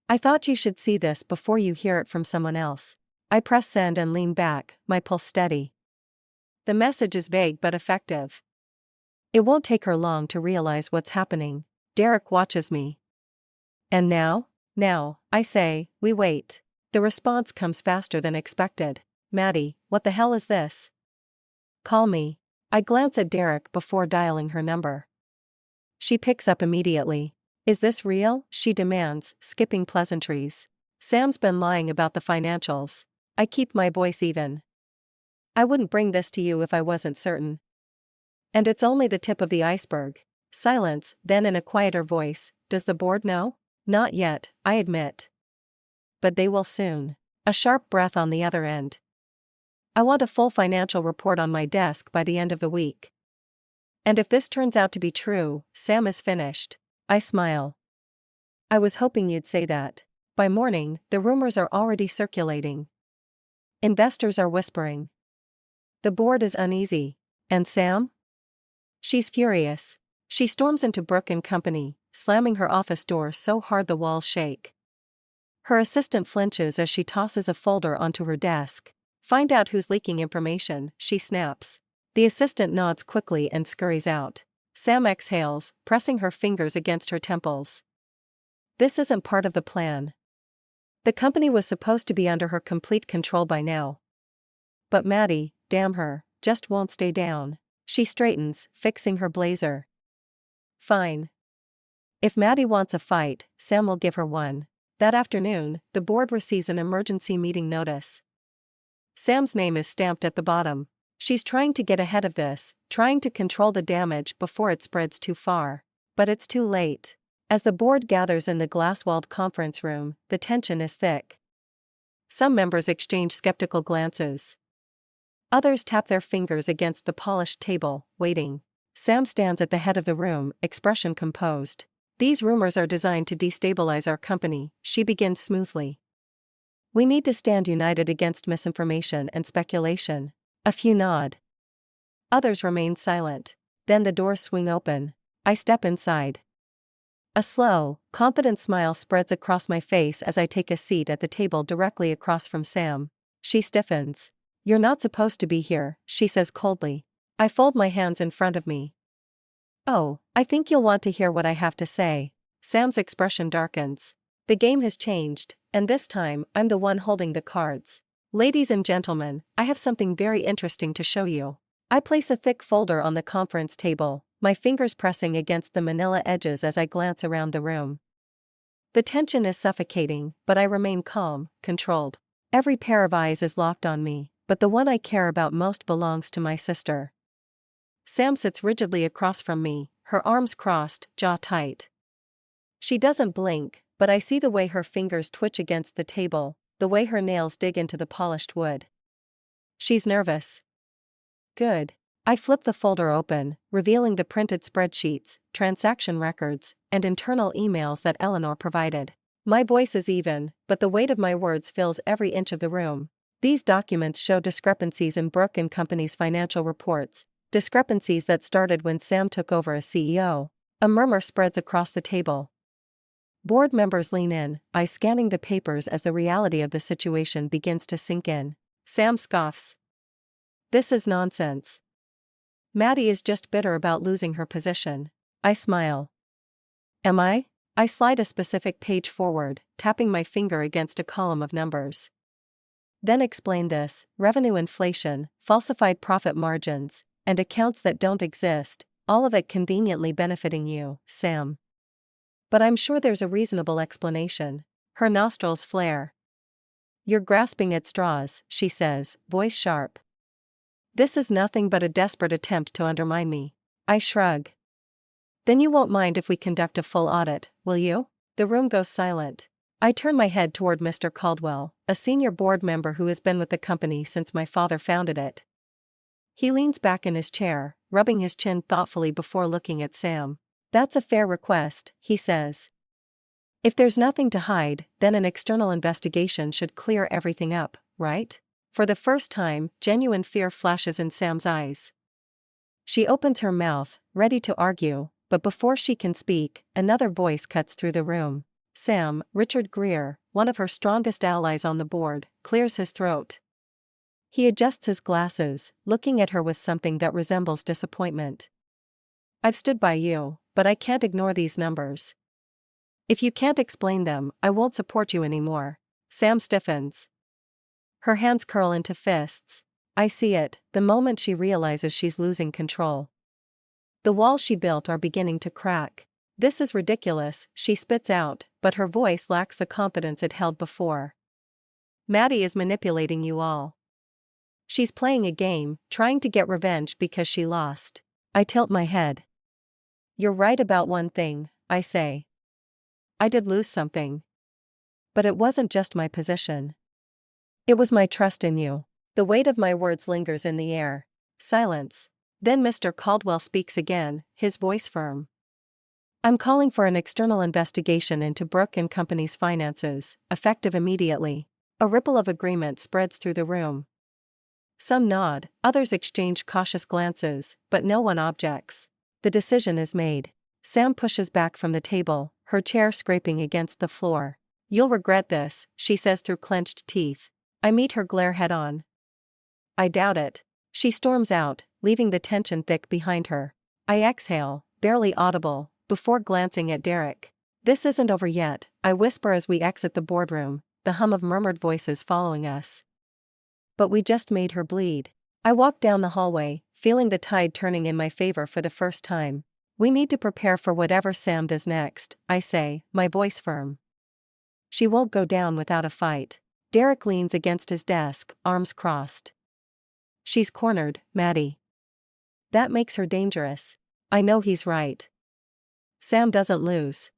I thought you should see this before you hear it from someone else. I press send and lean back, my pulse steady. The message is vague but effective. It won't take her long to realize what's happening. Derek watches me. And now? Now, I say, we wait. The response comes faster than expected. Maddie, what the hell is this? Call me. I glance at Derek before dialing her number. She picks up immediately. Is this real? She demands, skipping pleasantries. Sam's been lying about the financials. I keep my voice even. I wouldn't bring this to you if I wasn't certain. And it's only the tip of the iceberg. Silence, then in a quieter voice, does the board know? Not yet, I admit. But they will soon. A sharp breath on the other end. I want a full financial report on my desk by the end of the week. And if this turns out to be true, Sam is finished. I smile. I was hoping you'd say that. By morning, the rumors are already circulating. Investors are whispering. The board is uneasy. And Sam? She's furious. She storms into Brooke and Company, slamming her office door so hard the walls shake. Her assistant flinches as she tosses a folder onto her desk. Find out who's leaking information, she snaps. The assistant nods quickly and scurries out. Sam exhales, pressing her fingers against her temples. This isn't part of the plan. The company was supposed to be under her complete control by now. But Maddie, damn her, just won't stay down. She straightens, fixing her blazer. Fine. If Maddie wants a fight, Sam will give her one. That afternoon, the board receives an emergency meeting notice. Sam's name is stamped at the bottom. She's trying to get ahead of this, trying to control the damage before it spreads too far. But it's too late. As the board gathers in the glass-walled conference room, the tension is thick. Some members exchange skeptical glances. Others tap their fingers against the polished table, waiting. Sam stands at the head of the room, expression composed. These rumors are designed to destabilize our company, she begins smoothly. We need to stand united against misinformation and speculation. A few nod. Others remain silent. Then the doors swing open. I step inside. A slow, confident smile spreads across my face as I take a seat at the table directly across from Sam. She stiffens. You're not supposed to be here, she says coldly. I fold my hands in front of me. Oh, I think you'll want to hear what I have to say. Sam's expression darkens. The game has changed, and this time, I'm the one holding the cards. Ladies and gentlemen, I have something very interesting to show you. I place a thick folder on the conference table, my fingers pressing against the manila edges as I glance around the room. The tension is suffocating, but I remain calm, controlled. Every pair of eyes is locked on me, but the one I care about most belongs to my sister. Sam sits rigidly across from me, her arms crossed, jaw tight. She doesn't blink, but I see the way her fingers twitch against the table, the way her nails dig into the polished wood. She's nervous. Good. I flip the folder open, revealing the printed spreadsheets, transaction records, and internal emails that Eleanor provided. My voice is even, but the weight of my words fills every inch of the room. These documents show discrepancies in Brooke and Company's financial reports, discrepancies that started when Sam took over as CEO. A murmur spreads across the table. Board members lean in, eyes scanning the papers as the reality of the situation begins to sink in. Sam scoffs. This is nonsense. Maddie is just bitter about losing her position. I smile. Am I? I slide a specific page forward, tapping my finger against a column of numbers. Then explain this: revenue inflation, falsified profit margins, and accounts that don't exist, all of it conveniently benefiting you, Sam. But I'm sure there's a reasonable explanation. Her nostrils flare. You're grasping at straws, she says, voice sharp. This is nothing but a desperate attempt to undermine me. I shrug. Then you won't mind if we conduct a full audit, will you? The room goes silent. I turn my head toward Mr. Caldwell, a senior board member who has been with the company since my father founded it. He leans back in his chair, rubbing his chin thoughtfully before looking at Sam. That's a fair request, he says. If there's nothing to hide, then an external investigation should clear everything up, right? For the first time, genuine fear flashes in Sam's eyes. She opens her mouth, ready to argue, but before she can speak, another voice cuts through the room. Sam, Richard Greer, one of her strongest allies on the board, clears his throat. He adjusts his glasses, looking at her with something that resembles disappointment. I've stood by you, but I can't ignore these numbers. If you can't explain them, I won't support you anymore. Sam stiffens. Her hands curl into fists. I see it, the moment she realizes she's losing control. The walls she built are beginning to crack. This is ridiculous, she spits out, but her voice lacks the confidence it held before. Maddie is manipulating you all. She's playing a game, trying to get revenge because she lost. I tilt my head. You're right about one thing, I say. I did lose something. But it wasn't just my position. It was my trust in you. The weight of my words lingers in the air. Silence. Then Mr. Caldwell speaks again, his voice firm. I'm calling for an external investigation into Brooke and Company's finances, effective immediately. A ripple of agreement spreads through the room. Some nod, others exchange cautious glances, but no one objects. The decision is made. Sam pushes back from the table, her chair scraping against the floor. You'll regret this, she says through clenched teeth. I meet her glare head on. I doubt it. She storms out, leaving the tension thick behind her. I exhale, barely audible, before glancing at Derek. This isn't over yet, I whisper as we exit the boardroom, the hum of murmured voices following us. But we just made her bleed. I walk down the hallway, feeling the tide turning in my favor for the first time. We need to prepare for whatever Sam does next, I say, my voice firm. She won't go down without a fight. Derek leans against his desk, arms crossed. She's cornered, Maddie. That makes her dangerous. I know he's right. Sam doesn't lose.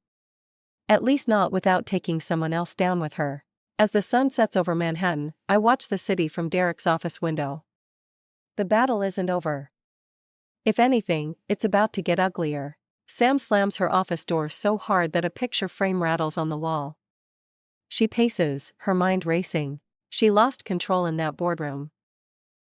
At least not without taking someone else down with her. As the sun sets over Manhattan, I watch the city from Derek's office window. The battle isn't over. If anything, it's about to get uglier. Sam slams her office door so hard that a picture frame rattles on the wall. She paces, her mind racing. She lost control in that boardroom.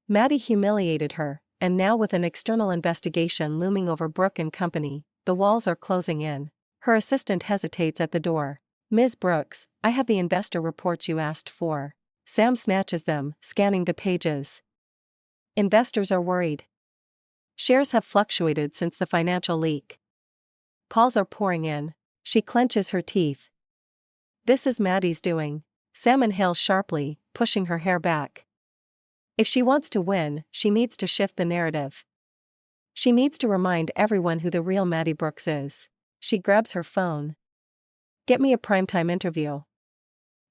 Maddie humiliated her, and now with an external investigation looming over Brooke and Company, the walls are closing in. Her assistant hesitates at the door. Ms. Brooks, I have the investor reports you asked for. Sam snatches them, scanning the pages. Investors are worried. Shares have fluctuated since the financial leak. Calls are pouring in. She clenches her teeth. This is Maddie's doing. Sam inhales sharply, pushing her hair back. If she wants to win, she needs to shift the narrative. She needs to remind everyone who the real Maddie Brooks is. She grabs her phone. Get me a primetime interview.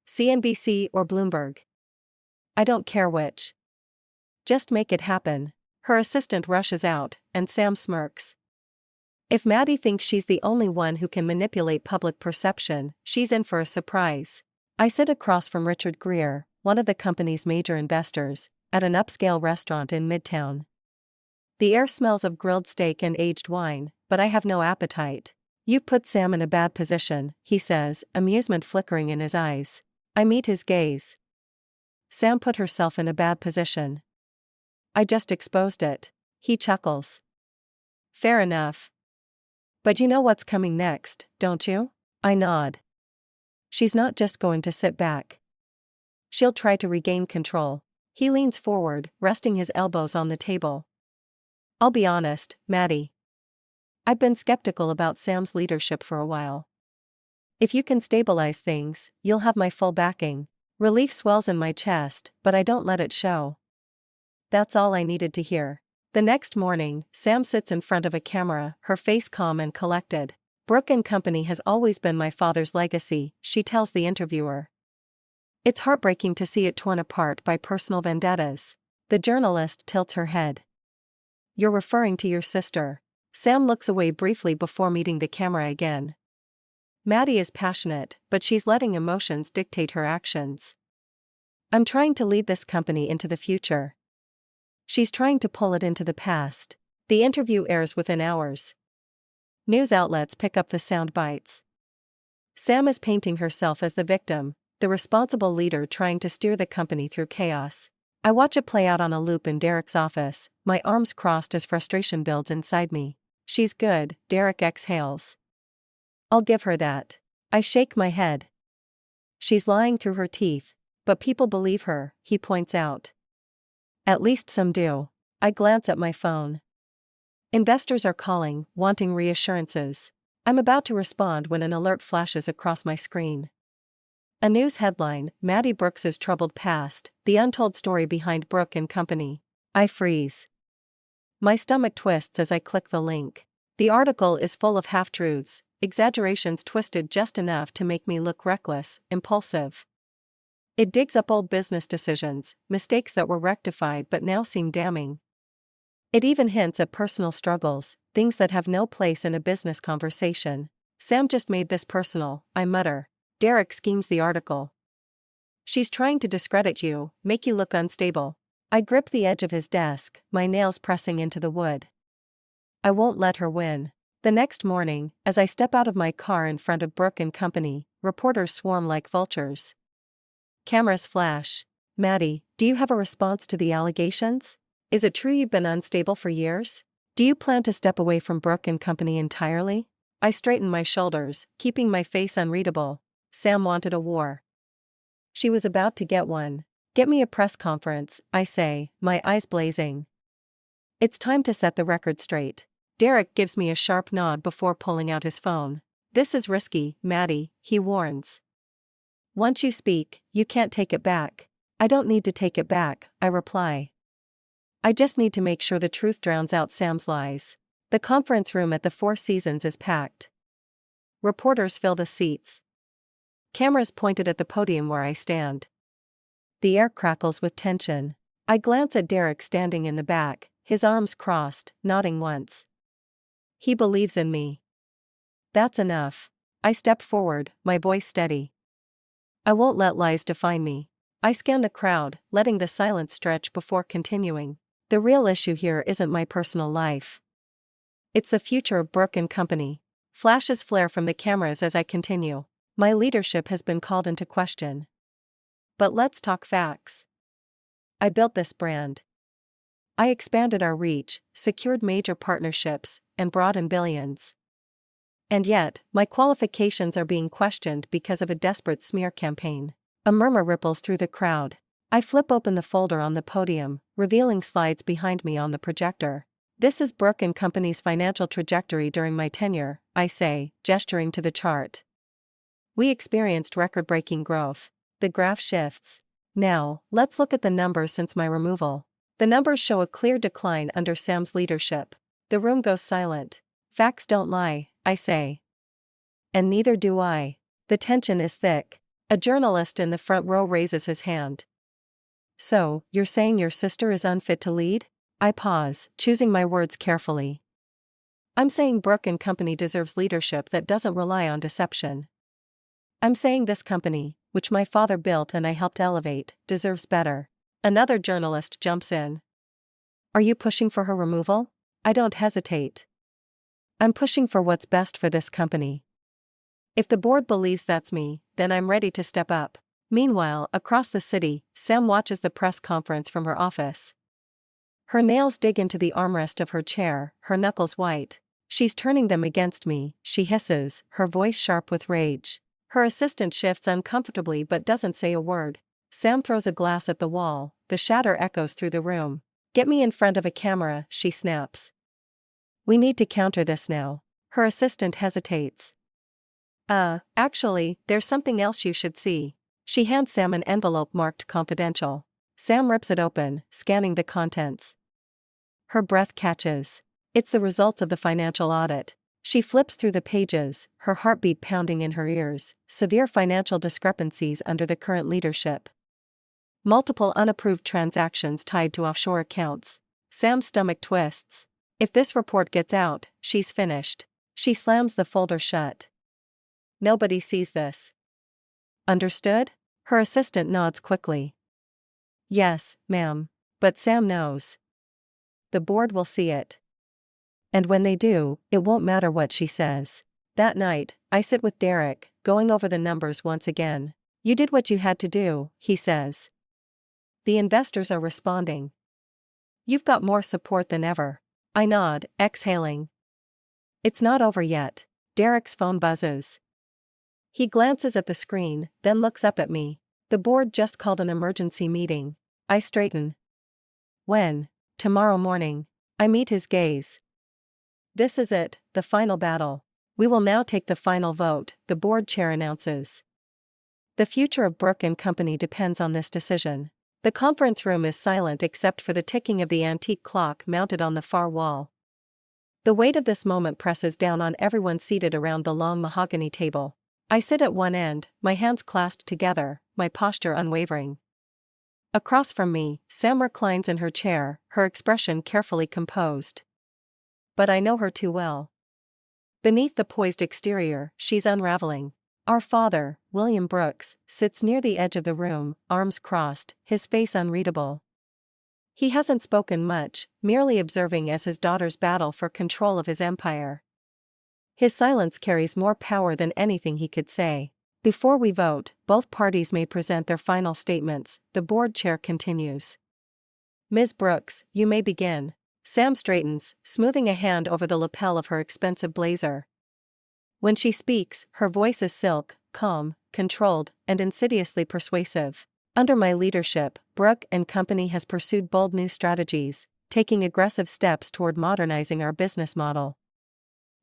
CNBC or Bloomberg. I don't care which. Just make it happen. Her assistant rushes out, and Sam smirks. If Maddie thinks she's the only one who can manipulate public perception, she's in for a surprise. I sit across from Richard Greer, one of the company's major investors, at an upscale restaurant in Midtown. The air smells of grilled steak and aged wine, but I have no appetite. "You put Sam in a bad position," he says, amusement flickering in his eyes. I meet his gaze. "Sam put herself in a bad position. I just exposed it." He chuckles. "Fair enough. But you know what's coming next, don't you?" I nod. "She's not just going to sit back. She'll try to regain control." He leans forward, resting his elbows on the table. "I'll be honest, Maddie. I've been skeptical about Sam's leadership for a while. If you can stabilize things, you'll have my full backing." Relief swells in my chest, but I don't let it show. That's all I needed to hear. The next morning, Sam sits in front of a camera, her face calm and collected. "Brooke and Company has always been my father's legacy," she tells the interviewer. "It's heartbreaking to see it torn apart by personal vendettas." The journalist tilts her head. "You're referring to your sister." Sam looks away briefly before meeting the camera again. Maddie is passionate, but she's letting emotions dictate her actions. "I'm trying to lead this company into the future. She's trying to pull it into the past." The interview airs within hours. News outlets pick up the sound bites. Sam is painting herself as the victim, the responsible leader trying to steer the company through chaos. I watch it play out on a loop in Derek's office, my arms crossed as frustration builds inside me. "She's good," Derek exhales. "I'll give her that." I shake my head. "She's lying through her teeth, but people believe her," he points out. "At least some do." I glance at my phone. Investors are calling, wanting reassurances. I'm about to respond when an alert flashes across my screen. A news headline: Maddie Brooks's troubled past, the untold story behind Brooke and Company. I freeze. My stomach twists as I click the link. The article is full of half-truths, exaggerations twisted just enough to make me look reckless, impulsive. It digs up old business decisions, mistakes that were rectified but now seem damning. It even hints at personal struggles, things that have no place in a business conversation. "Sam just made this personal," I mutter. Derek schemes the article. "She's trying to discredit you, make you look unstable." I grip the edge of his desk, my nails pressing into the wood. I won't let her win. The next morning, as I step out of my car in front of Brooke and Company, reporters swarm like vultures. Cameras flash. "Maddie, do you have a response to the allegations? Is it true you've been unstable for years? Do you plan to step away from Brooke and Company entirely?" I straighten my shoulders, keeping my face unreadable. Sam wanted a war. She was about to get one. "Get me a press conference," I say, my eyes blazing. It's time to set the record straight. Derek gives me a sharp nod before pulling out his phone. "This is risky, Maddie," he warns. "Once you speak, you can't take it back." "I don't need to take it back," I reply. "I just need to make sure the truth drowns out Sam's lies." The conference room at the Four Seasons is packed. Reporters fill the seats. Cameras pointed at the podium where I stand. The air crackles with tension. I glance at Derek standing in the back, his arms crossed, nodding once. He believes in me. That's enough. I step forward, my voice steady. "I won't let lies define me." I scan the crowd, letting the silence stretch before continuing. "The real issue here isn't my personal life. It's the future of Brooke and Company." Flashes flare from the cameras as I continue. "My leadership has been called into question. But let's talk facts. I built this brand. I expanded our reach, secured major partnerships, and brought in billions. And yet, my qualifications are being questioned because of a desperate smear campaign." A murmur ripples through the crowd. I flip open the folder on the podium, revealing slides behind me on the projector. "This is Brooke and Company's financial trajectory during my tenure," I say, gesturing to the chart. "We experienced record-breaking growth." The graph shifts. "Now, let's look at the numbers since my removal." The numbers show a clear decline under Sam's leadership. The room goes silent. "Facts don't lie," I say. "And neither do I." The tension is thick. A journalist in the front row raises his hand. "So, you're saying your sister is unfit to lead?" I pause, choosing my words carefully. "I'm saying Brooke and Company deserves leadership that doesn't rely on deception. I'm saying this company, which my father built and I helped elevate, deserves better." Another journalist jumps in. "Are you pushing for her removal?" I don't hesitate. I'm pushing for what's best for this company. If the board believes that's me, then I'm ready to step up. Meanwhile, across the city, Sam watches the press conference from her office. Her nails dig into the armrest of her chair, her knuckles white. She's turning them against me, she hisses, her voice sharp with rage. Her assistant shifts uncomfortably but doesn't say a word. Sam throws a glass at the wall, the shatter echoes through the room. Get me in front of a camera, she snaps. We need to counter this now. Her assistant hesitates. Actually, there's something else you should see. She hands Sam an envelope marked confidential. Sam rips it open, scanning the contents. Her breath catches. It's the results of the financial audit. She flips through the pages, her heartbeat pounding in her ears. Severe financial discrepancies under the current leadership. Multiple unapproved transactions tied to offshore accounts. Sam's stomach twists. If this report gets out, she's finished. She slams the folder shut. Nobody sees this. Understood? Her assistant nods quickly. Yes, ma'am. But Sam knows. The board will see it. And when they do, it won't matter what she says. That night, I sit with Derek, going over the numbers once again. You did what you had to do, he says. The investors are responding. You've got more support than ever. I nod, exhaling. It's not over yet. Derek's phone buzzes. He glances at the screen, then looks up at me. The board just called an emergency meeting. I straighten. When? Tomorrow morning. I meet his gaze. This is it, the final battle. We will now take the final vote, the board chair announces. The future of Brooke & Company depends on this decision. The conference room is silent except for the ticking of the antique clock mounted on the far wall. The weight of this moment presses down on everyone seated around the long mahogany table. I sit at one end, my hands clasped together, my posture unwavering. Across from me, Sam reclines in her chair, her expression carefully composed. But I know her too well. Beneath the poised exterior, she's unraveling. Our father, William Brooks, sits near the edge of the room, arms crossed, his face unreadable. He hasn't spoken much, merely observing as his daughters battle for control of his empire. His silence carries more power than anything he could say. Before we vote, both parties may present their final statements, the board chair continues. Ms. Brooks, you may begin. Sam straightens, smoothing a hand over the lapel of her expensive blazer. When she speaks, her voice is silk, calm, controlled, and insidiously persuasive. Under my leadership, Brooke & Company has pursued bold new strategies, taking aggressive steps toward modernizing our business model.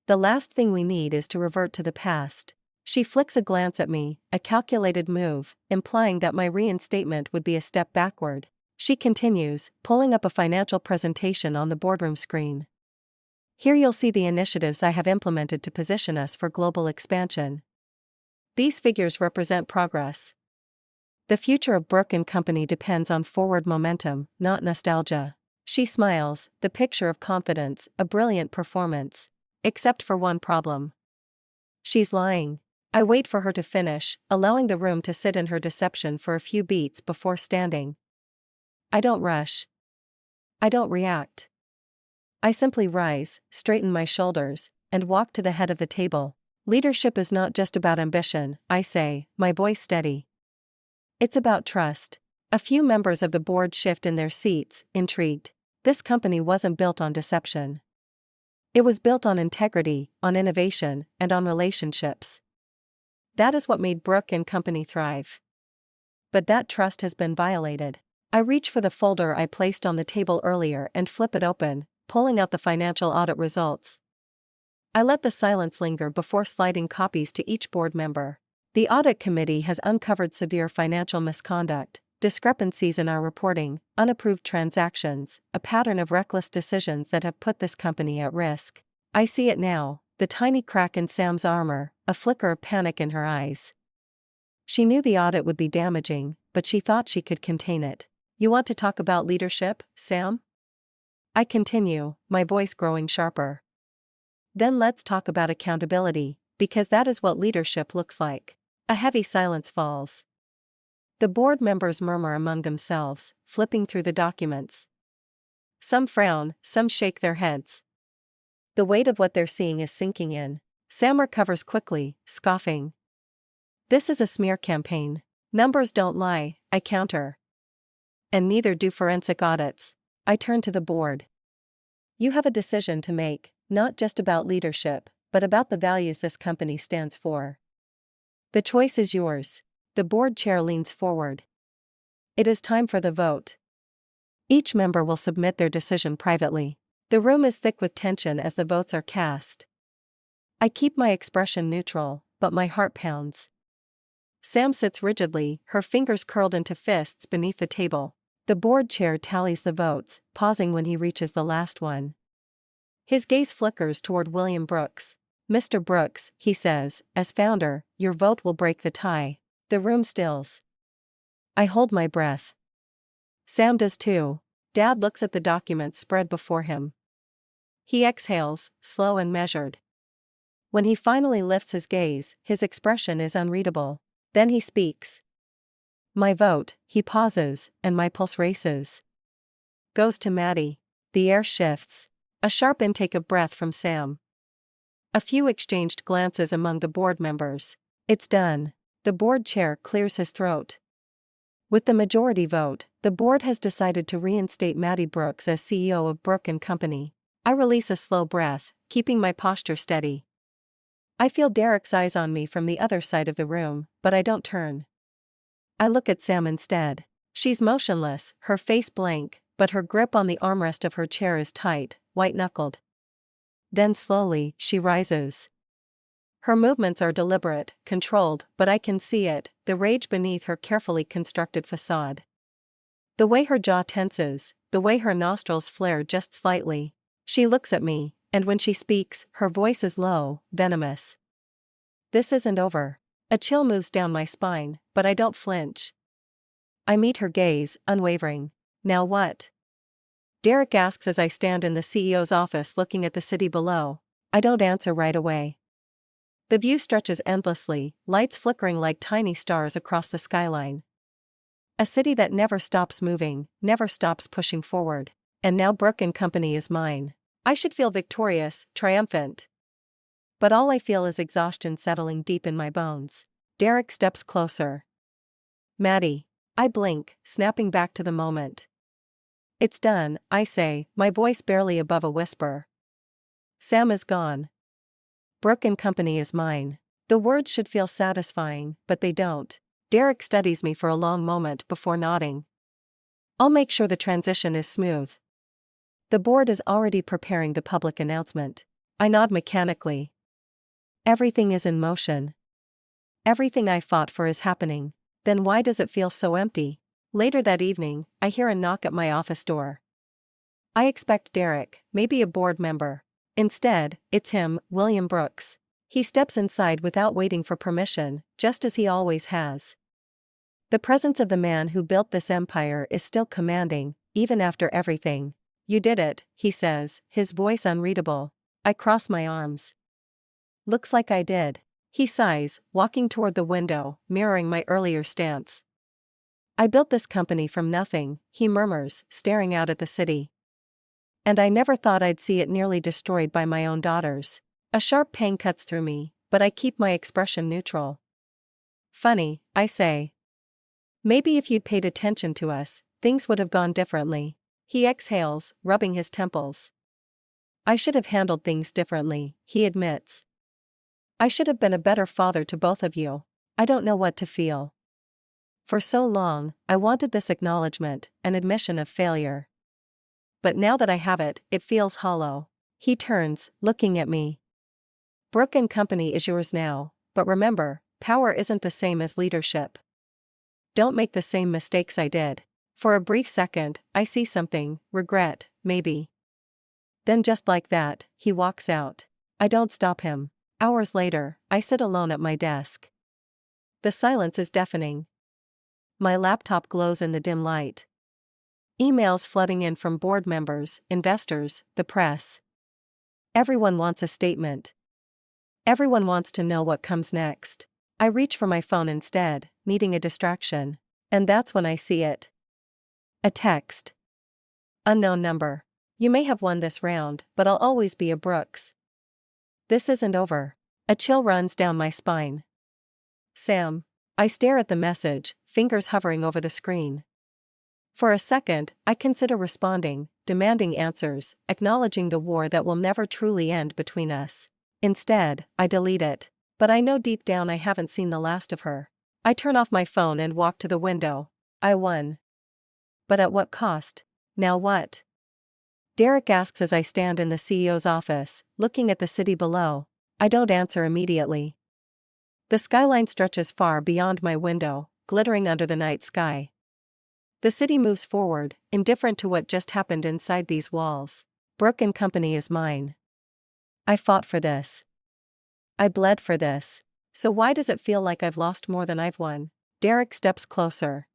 The last thing we need is to revert to the past. She flicks a glance at me, a calculated move, implying that my reinstatement would be a step backward. She continues, pulling up a financial presentation on the boardroom screen. Here you'll see the initiatives I have implemented to position us for global expansion. These figures represent progress. The future of Brooke & Company depends on forward momentum, not nostalgia. She smiles, the picture of confidence, a brilliant performance. Except for one problem. She's lying. I wait for her to finish, allowing the room to sit in her deception for a few beats before standing. I don't rush. I don't react. I simply rise, straighten my shoulders, and walk to the head of the table. Leadership is not just about ambition, I say, my voice steady. It's about trust. A few members of the board shift in their seats, intrigued. This company wasn't built on deception. It was built on integrity, on innovation, and on relationships. That is what made Brooke & Company thrive. But that trust has been violated. I reach for the folder I placed on the table earlier and flip it open, pulling out the financial audit results. I let the silence linger before sliding copies to each board member. The audit committee has uncovered severe financial misconduct, discrepancies in our reporting, unapproved transactions, a pattern of reckless decisions that have put this company at risk. I see it now, the tiny crack in Sam's armor, a flicker of panic in her eyes. She knew the audit would be damaging, but she thought she could contain it. You want to talk about leadership, Sam? I continue, my voice growing sharper. Then let's talk about accountability, because that is what leadership looks like. A heavy silence falls. The board members murmur among themselves, flipping through the documents. Some frown, some shake their heads. The weight of what they're seeing is sinking in. Sam recovers quickly, scoffing. This is a smear campaign. Numbers don't lie, I counter. And neither do forensic audits. I turn to the board. You have a decision to make, not just about leadership, but about the values this company stands for. The choice is yours. The board chair leans forward. It is time for the vote. Each member will submit their decision privately. The room is thick with tension as the votes are cast. I keep my expression neutral, but my heart pounds. Sam sits rigidly, her fingers curled into fists beneath the table. The board chair tallies the votes, pausing when he reaches the last one. His gaze flickers toward William Brooks. Mr. Brooks, he says, as founder, your vote will break the tie. The room stills. I hold my breath. Sam does too. Dad looks at the documents spread before him. He exhales, slow and measured. When he finally lifts his gaze, his expression is unreadable. Then he speaks. My vote, he pauses, and my pulse races. Goes to Maddie. The air shifts. A sharp intake of breath from Sam. A few exchanged glances among the board members. It's done. The board chair clears his throat. With the majority vote, the board has decided to reinstate Maddie Brooks as CEO of Brooke & Company. I release a slow breath, keeping my posture steady. I feel Derek's eyes on me from the other side of the room, but I don't turn. I look at Sam instead. She's motionless, her face blank, but her grip on the armrest of her chair is tight, white-knuckled. Then slowly, she rises. Her movements are deliberate, controlled, but I can see it, the rage beneath her carefully constructed facade. The way her jaw tenses, the way her nostrils flare just slightly. She looks at me, and when she speaks, her voice is low, venomous. This isn't over. A chill moves down my spine, but I don't flinch. I meet her gaze, unwavering. Now what? Derek asks as I stand in the CEO's office looking at the city below. I don't answer right away. The view stretches endlessly, lights flickering like tiny stars across the skyline. A city that never stops moving, never stops pushing forward. And now Brooke & Company is mine. I should feel victorious, triumphant. But all I feel is exhaustion settling deep in my bones. Derek steps closer. Maddie. I blink, snapping back to the moment. It's done, I say, my voice barely above a whisper. Sam is gone. Brooke & Company is mine. The words should feel satisfying, but they don't. Derek studies me for a long moment before nodding. I'll make sure the transition is smooth. The board is already preparing the public announcement. I nod mechanically. Everything is in motion. Everything I fought for is happening. Then why does it feel so empty? Later that evening, I hear a knock at my office door. I expect Derek, maybe a board member. Instead, it's him, William Brooks. He steps inside without waiting for permission, just as he always has. The presence of the man who built this empire is still commanding, even after everything. You did it, he says, his voice unreadable. I cross my arms. Looks like I did. He sighs, walking toward the window, mirroring my earlier stance. I built this company from nothing, he murmurs, staring out at the city. And I never thought I'd see it nearly destroyed by my own daughters. A sharp pang cuts through me, but I keep my expression neutral. Funny, I say. Maybe if you'd paid attention to us, things would have gone differently. He exhales, rubbing his temples. I should have handled things differently, he admits. I should have been a better father to both of you. I don't know what to feel. For so long, I wanted this acknowledgement, an admission of failure. But now that I have it, it feels hollow. He turns, looking at me. Brooke & Company is yours now, but remember, power isn't the same as leadership. Don't make the same mistakes I did. For a brief second, I see something, regret, maybe. Then just like that, he walks out. I don't stop him. Hours later, I sit alone at my desk. The silence is deafening. My laptop glows in the dim light. Emails flooding in from board members, investors, the press. Everyone wants a statement. Everyone wants to know what comes next. I reach for my phone instead, needing a distraction. And that's when I see it. A text. Unknown number. You may have won this round, but I'll always be a Brooks. This isn't over. A chill runs down my spine. Sam. I stare at the message, fingers hovering over the screen. For a second, I consider responding, demanding answers, acknowledging the war that will never truly end between us. Instead, I delete it. But I know deep down I haven't seen the last of her. I turn off my phone and walk to the window. I won. But at what cost? Now what? Derek asks as I stand in the CEO's office, looking at the city below. I don't answer immediately. The skyline stretches far beyond my window, glittering under the night sky. The city moves forward, indifferent to what just happened inside these walls. Brooke and Company is mine. I fought for this. I bled for this. So why does it feel like I've lost more than I've won? Derek steps closer.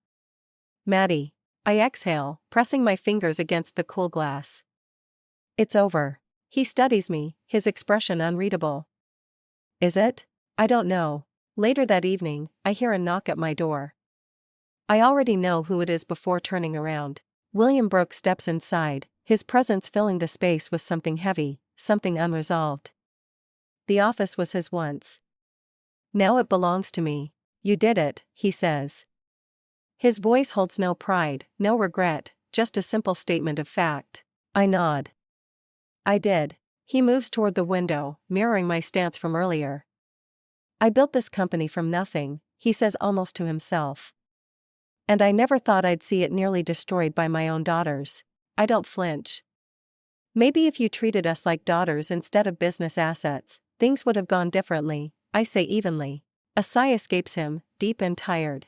Maddie. I exhale, pressing my fingers against the cool glass. It's over. He studies me, his expression unreadable. Is it? I don't know. Later that evening, I hear a knock at my door. I already know who it is before turning around. William Brooke steps inside, his presence filling the space with something heavy, something unresolved. The office was his once. Now it belongs to me. You did it, he says. His voice holds no pride, no regret, just a simple statement of fact. I nod. I did. He moves toward the window, mirroring my stance from earlier. I built this company from nothing, he says almost to himself. And I never thought I'd see it nearly destroyed by my own daughters. I don't flinch. Maybe if you treated us like daughters instead of business assets, things would have gone differently, I say evenly. A sigh escapes him, deep and tired.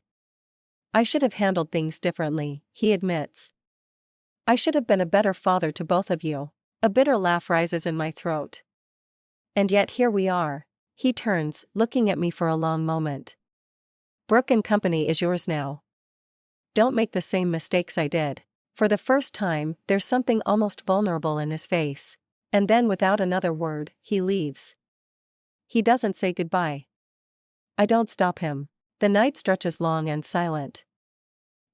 I should have handled things differently, he admits. I should have been a better father to both of you. A bitter laugh rises in my throat. And yet here we are. He turns, looking at me for a long moment. Brooke and Company is yours now. Don't make the same mistakes I did. For the first time, there's something almost vulnerable in his face. And then without another word, he leaves. He doesn't say goodbye. I don't stop him. The night stretches long and silent.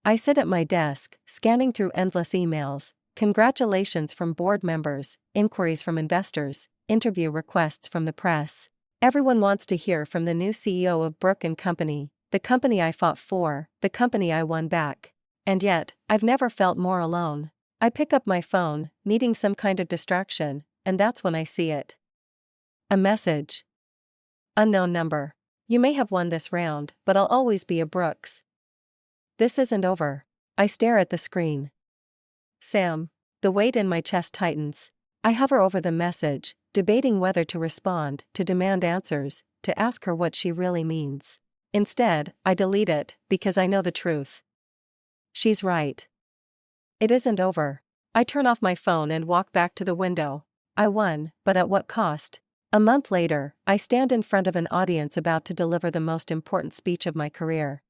I sit at my desk, scanning through endless emails, congratulations from board members, inquiries from investors, interview requests from the press. Everyone wants to hear from the new CEO of Brooke and Company, the company I fought for, the company I won back. And yet, I've never felt more alone. I pick up my phone, needing some kind of distraction, and that's when I see it. A message. Unknown number. You may have won this round, but I'll always be a Brooks. This isn't over. I stare at the screen. Sam. The weight in my chest tightens. I hover over the message, debating whether to respond, to demand answers, to ask her what she really means. Instead, I delete it, because I know the truth. She's right. It isn't over. I turn off my phone and walk back to the window. I won, but at what cost? A month later, I stand in front of an audience about to deliver the most important speech of my career.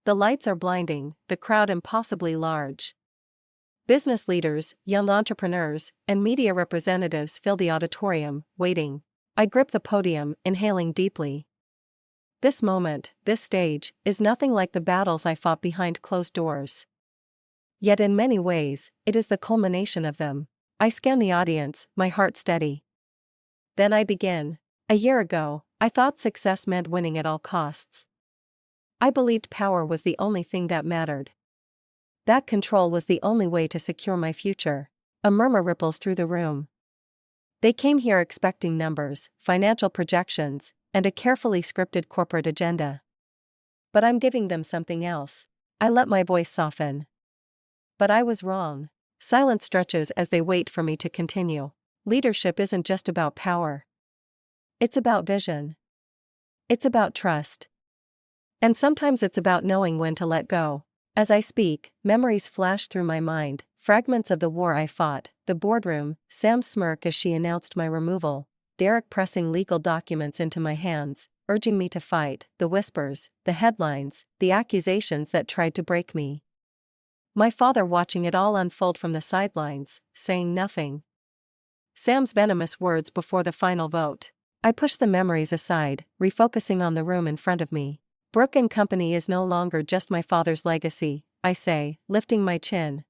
The lights are blinding, the crowd impossibly large. Business leaders, young entrepreneurs, and media representatives fill the auditorium, waiting. I grip the podium, inhaling deeply. This moment, this stage, is nothing like the battles I fought behind closed doors. Yet in many ways, it is the culmination of them. I scan the audience, my heart steady. Then I begin. A year ago, I thought success meant winning at all costs. I believed power was the only thing that mattered. That control was the only way to secure my future. A murmur ripples through the room. They came here expecting numbers, financial projections, and a carefully scripted corporate agenda. But I'm giving them something else. I let my voice soften. But I was wrong. Silence stretches as they wait for me to continue. Leadership isn't just about power. It's about vision. It's about trust. And sometimes it's about knowing when to let go. As I speak, memories flash through my mind, fragments of the war I fought, the boardroom, Sam's smirk as she announced my removal, Derek pressing legal documents into my hands, urging me to fight, the whispers, the headlines, the accusations that tried to break me. My father watching it all unfold from the sidelines, saying nothing. Sam's venomous words before the final vote. I push the memories aside, refocusing on the room in front of me. Brooke and Company is no longer just my father's legacy, I say, lifting my chin.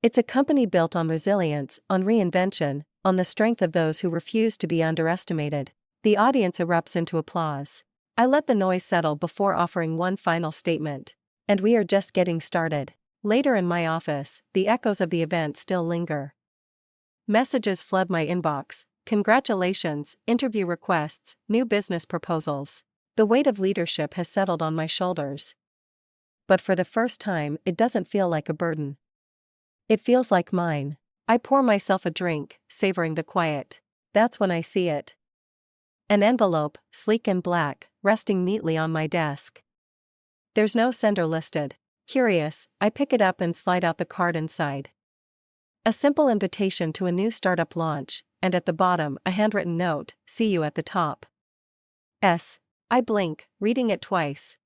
It's a company built on resilience, on reinvention, on the strength of those who refuse to be underestimated. The audience erupts into applause. I let the noise settle before offering one final statement. And we are just getting started. Later in my office, the echoes of the event still linger. Messages flood my inbox. Congratulations, interview requests, new business proposals. The weight of leadership has settled on my shoulders. But for the first time, it doesn't feel like a burden. It feels like mine. I pour myself a drink, savoring the quiet. That's when I see it. An envelope, sleek and black, resting neatly on my desk. There's no sender listed. Curious, I pick it up and slide out the card inside. A simple invitation to a new startup launch, and at the bottom a handwritten note, "See you at the top." I blink, reading it twice.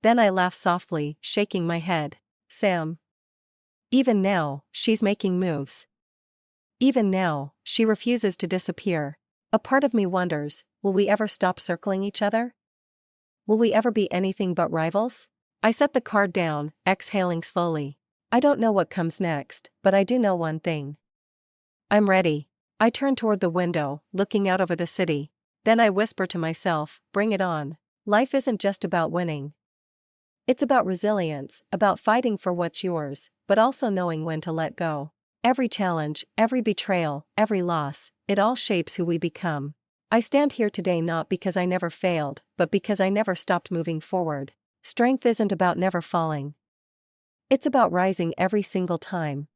Then I laugh softly, shaking my head. Sam. Even now, she's making moves. Even now, she refuses to disappear. A part of me wonders, will we ever stop circling each other? Will we ever be anything but rivals? I set the card down, exhaling slowly. I don't know what comes next, but I do know one thing. I'm ready. I turn toward the window, looking out over the city. Then I whisper to myself, bring it on. Life isn't just about winning. It's about resilience, about fighting for what's yours, but also knowing when to let go. Every challenge, every betrayal, every loss, it all shapes who we become. I stand here today not because I never failed, but because I never stopped moving forward. Strength isn't about never falling. It's about rising every single time.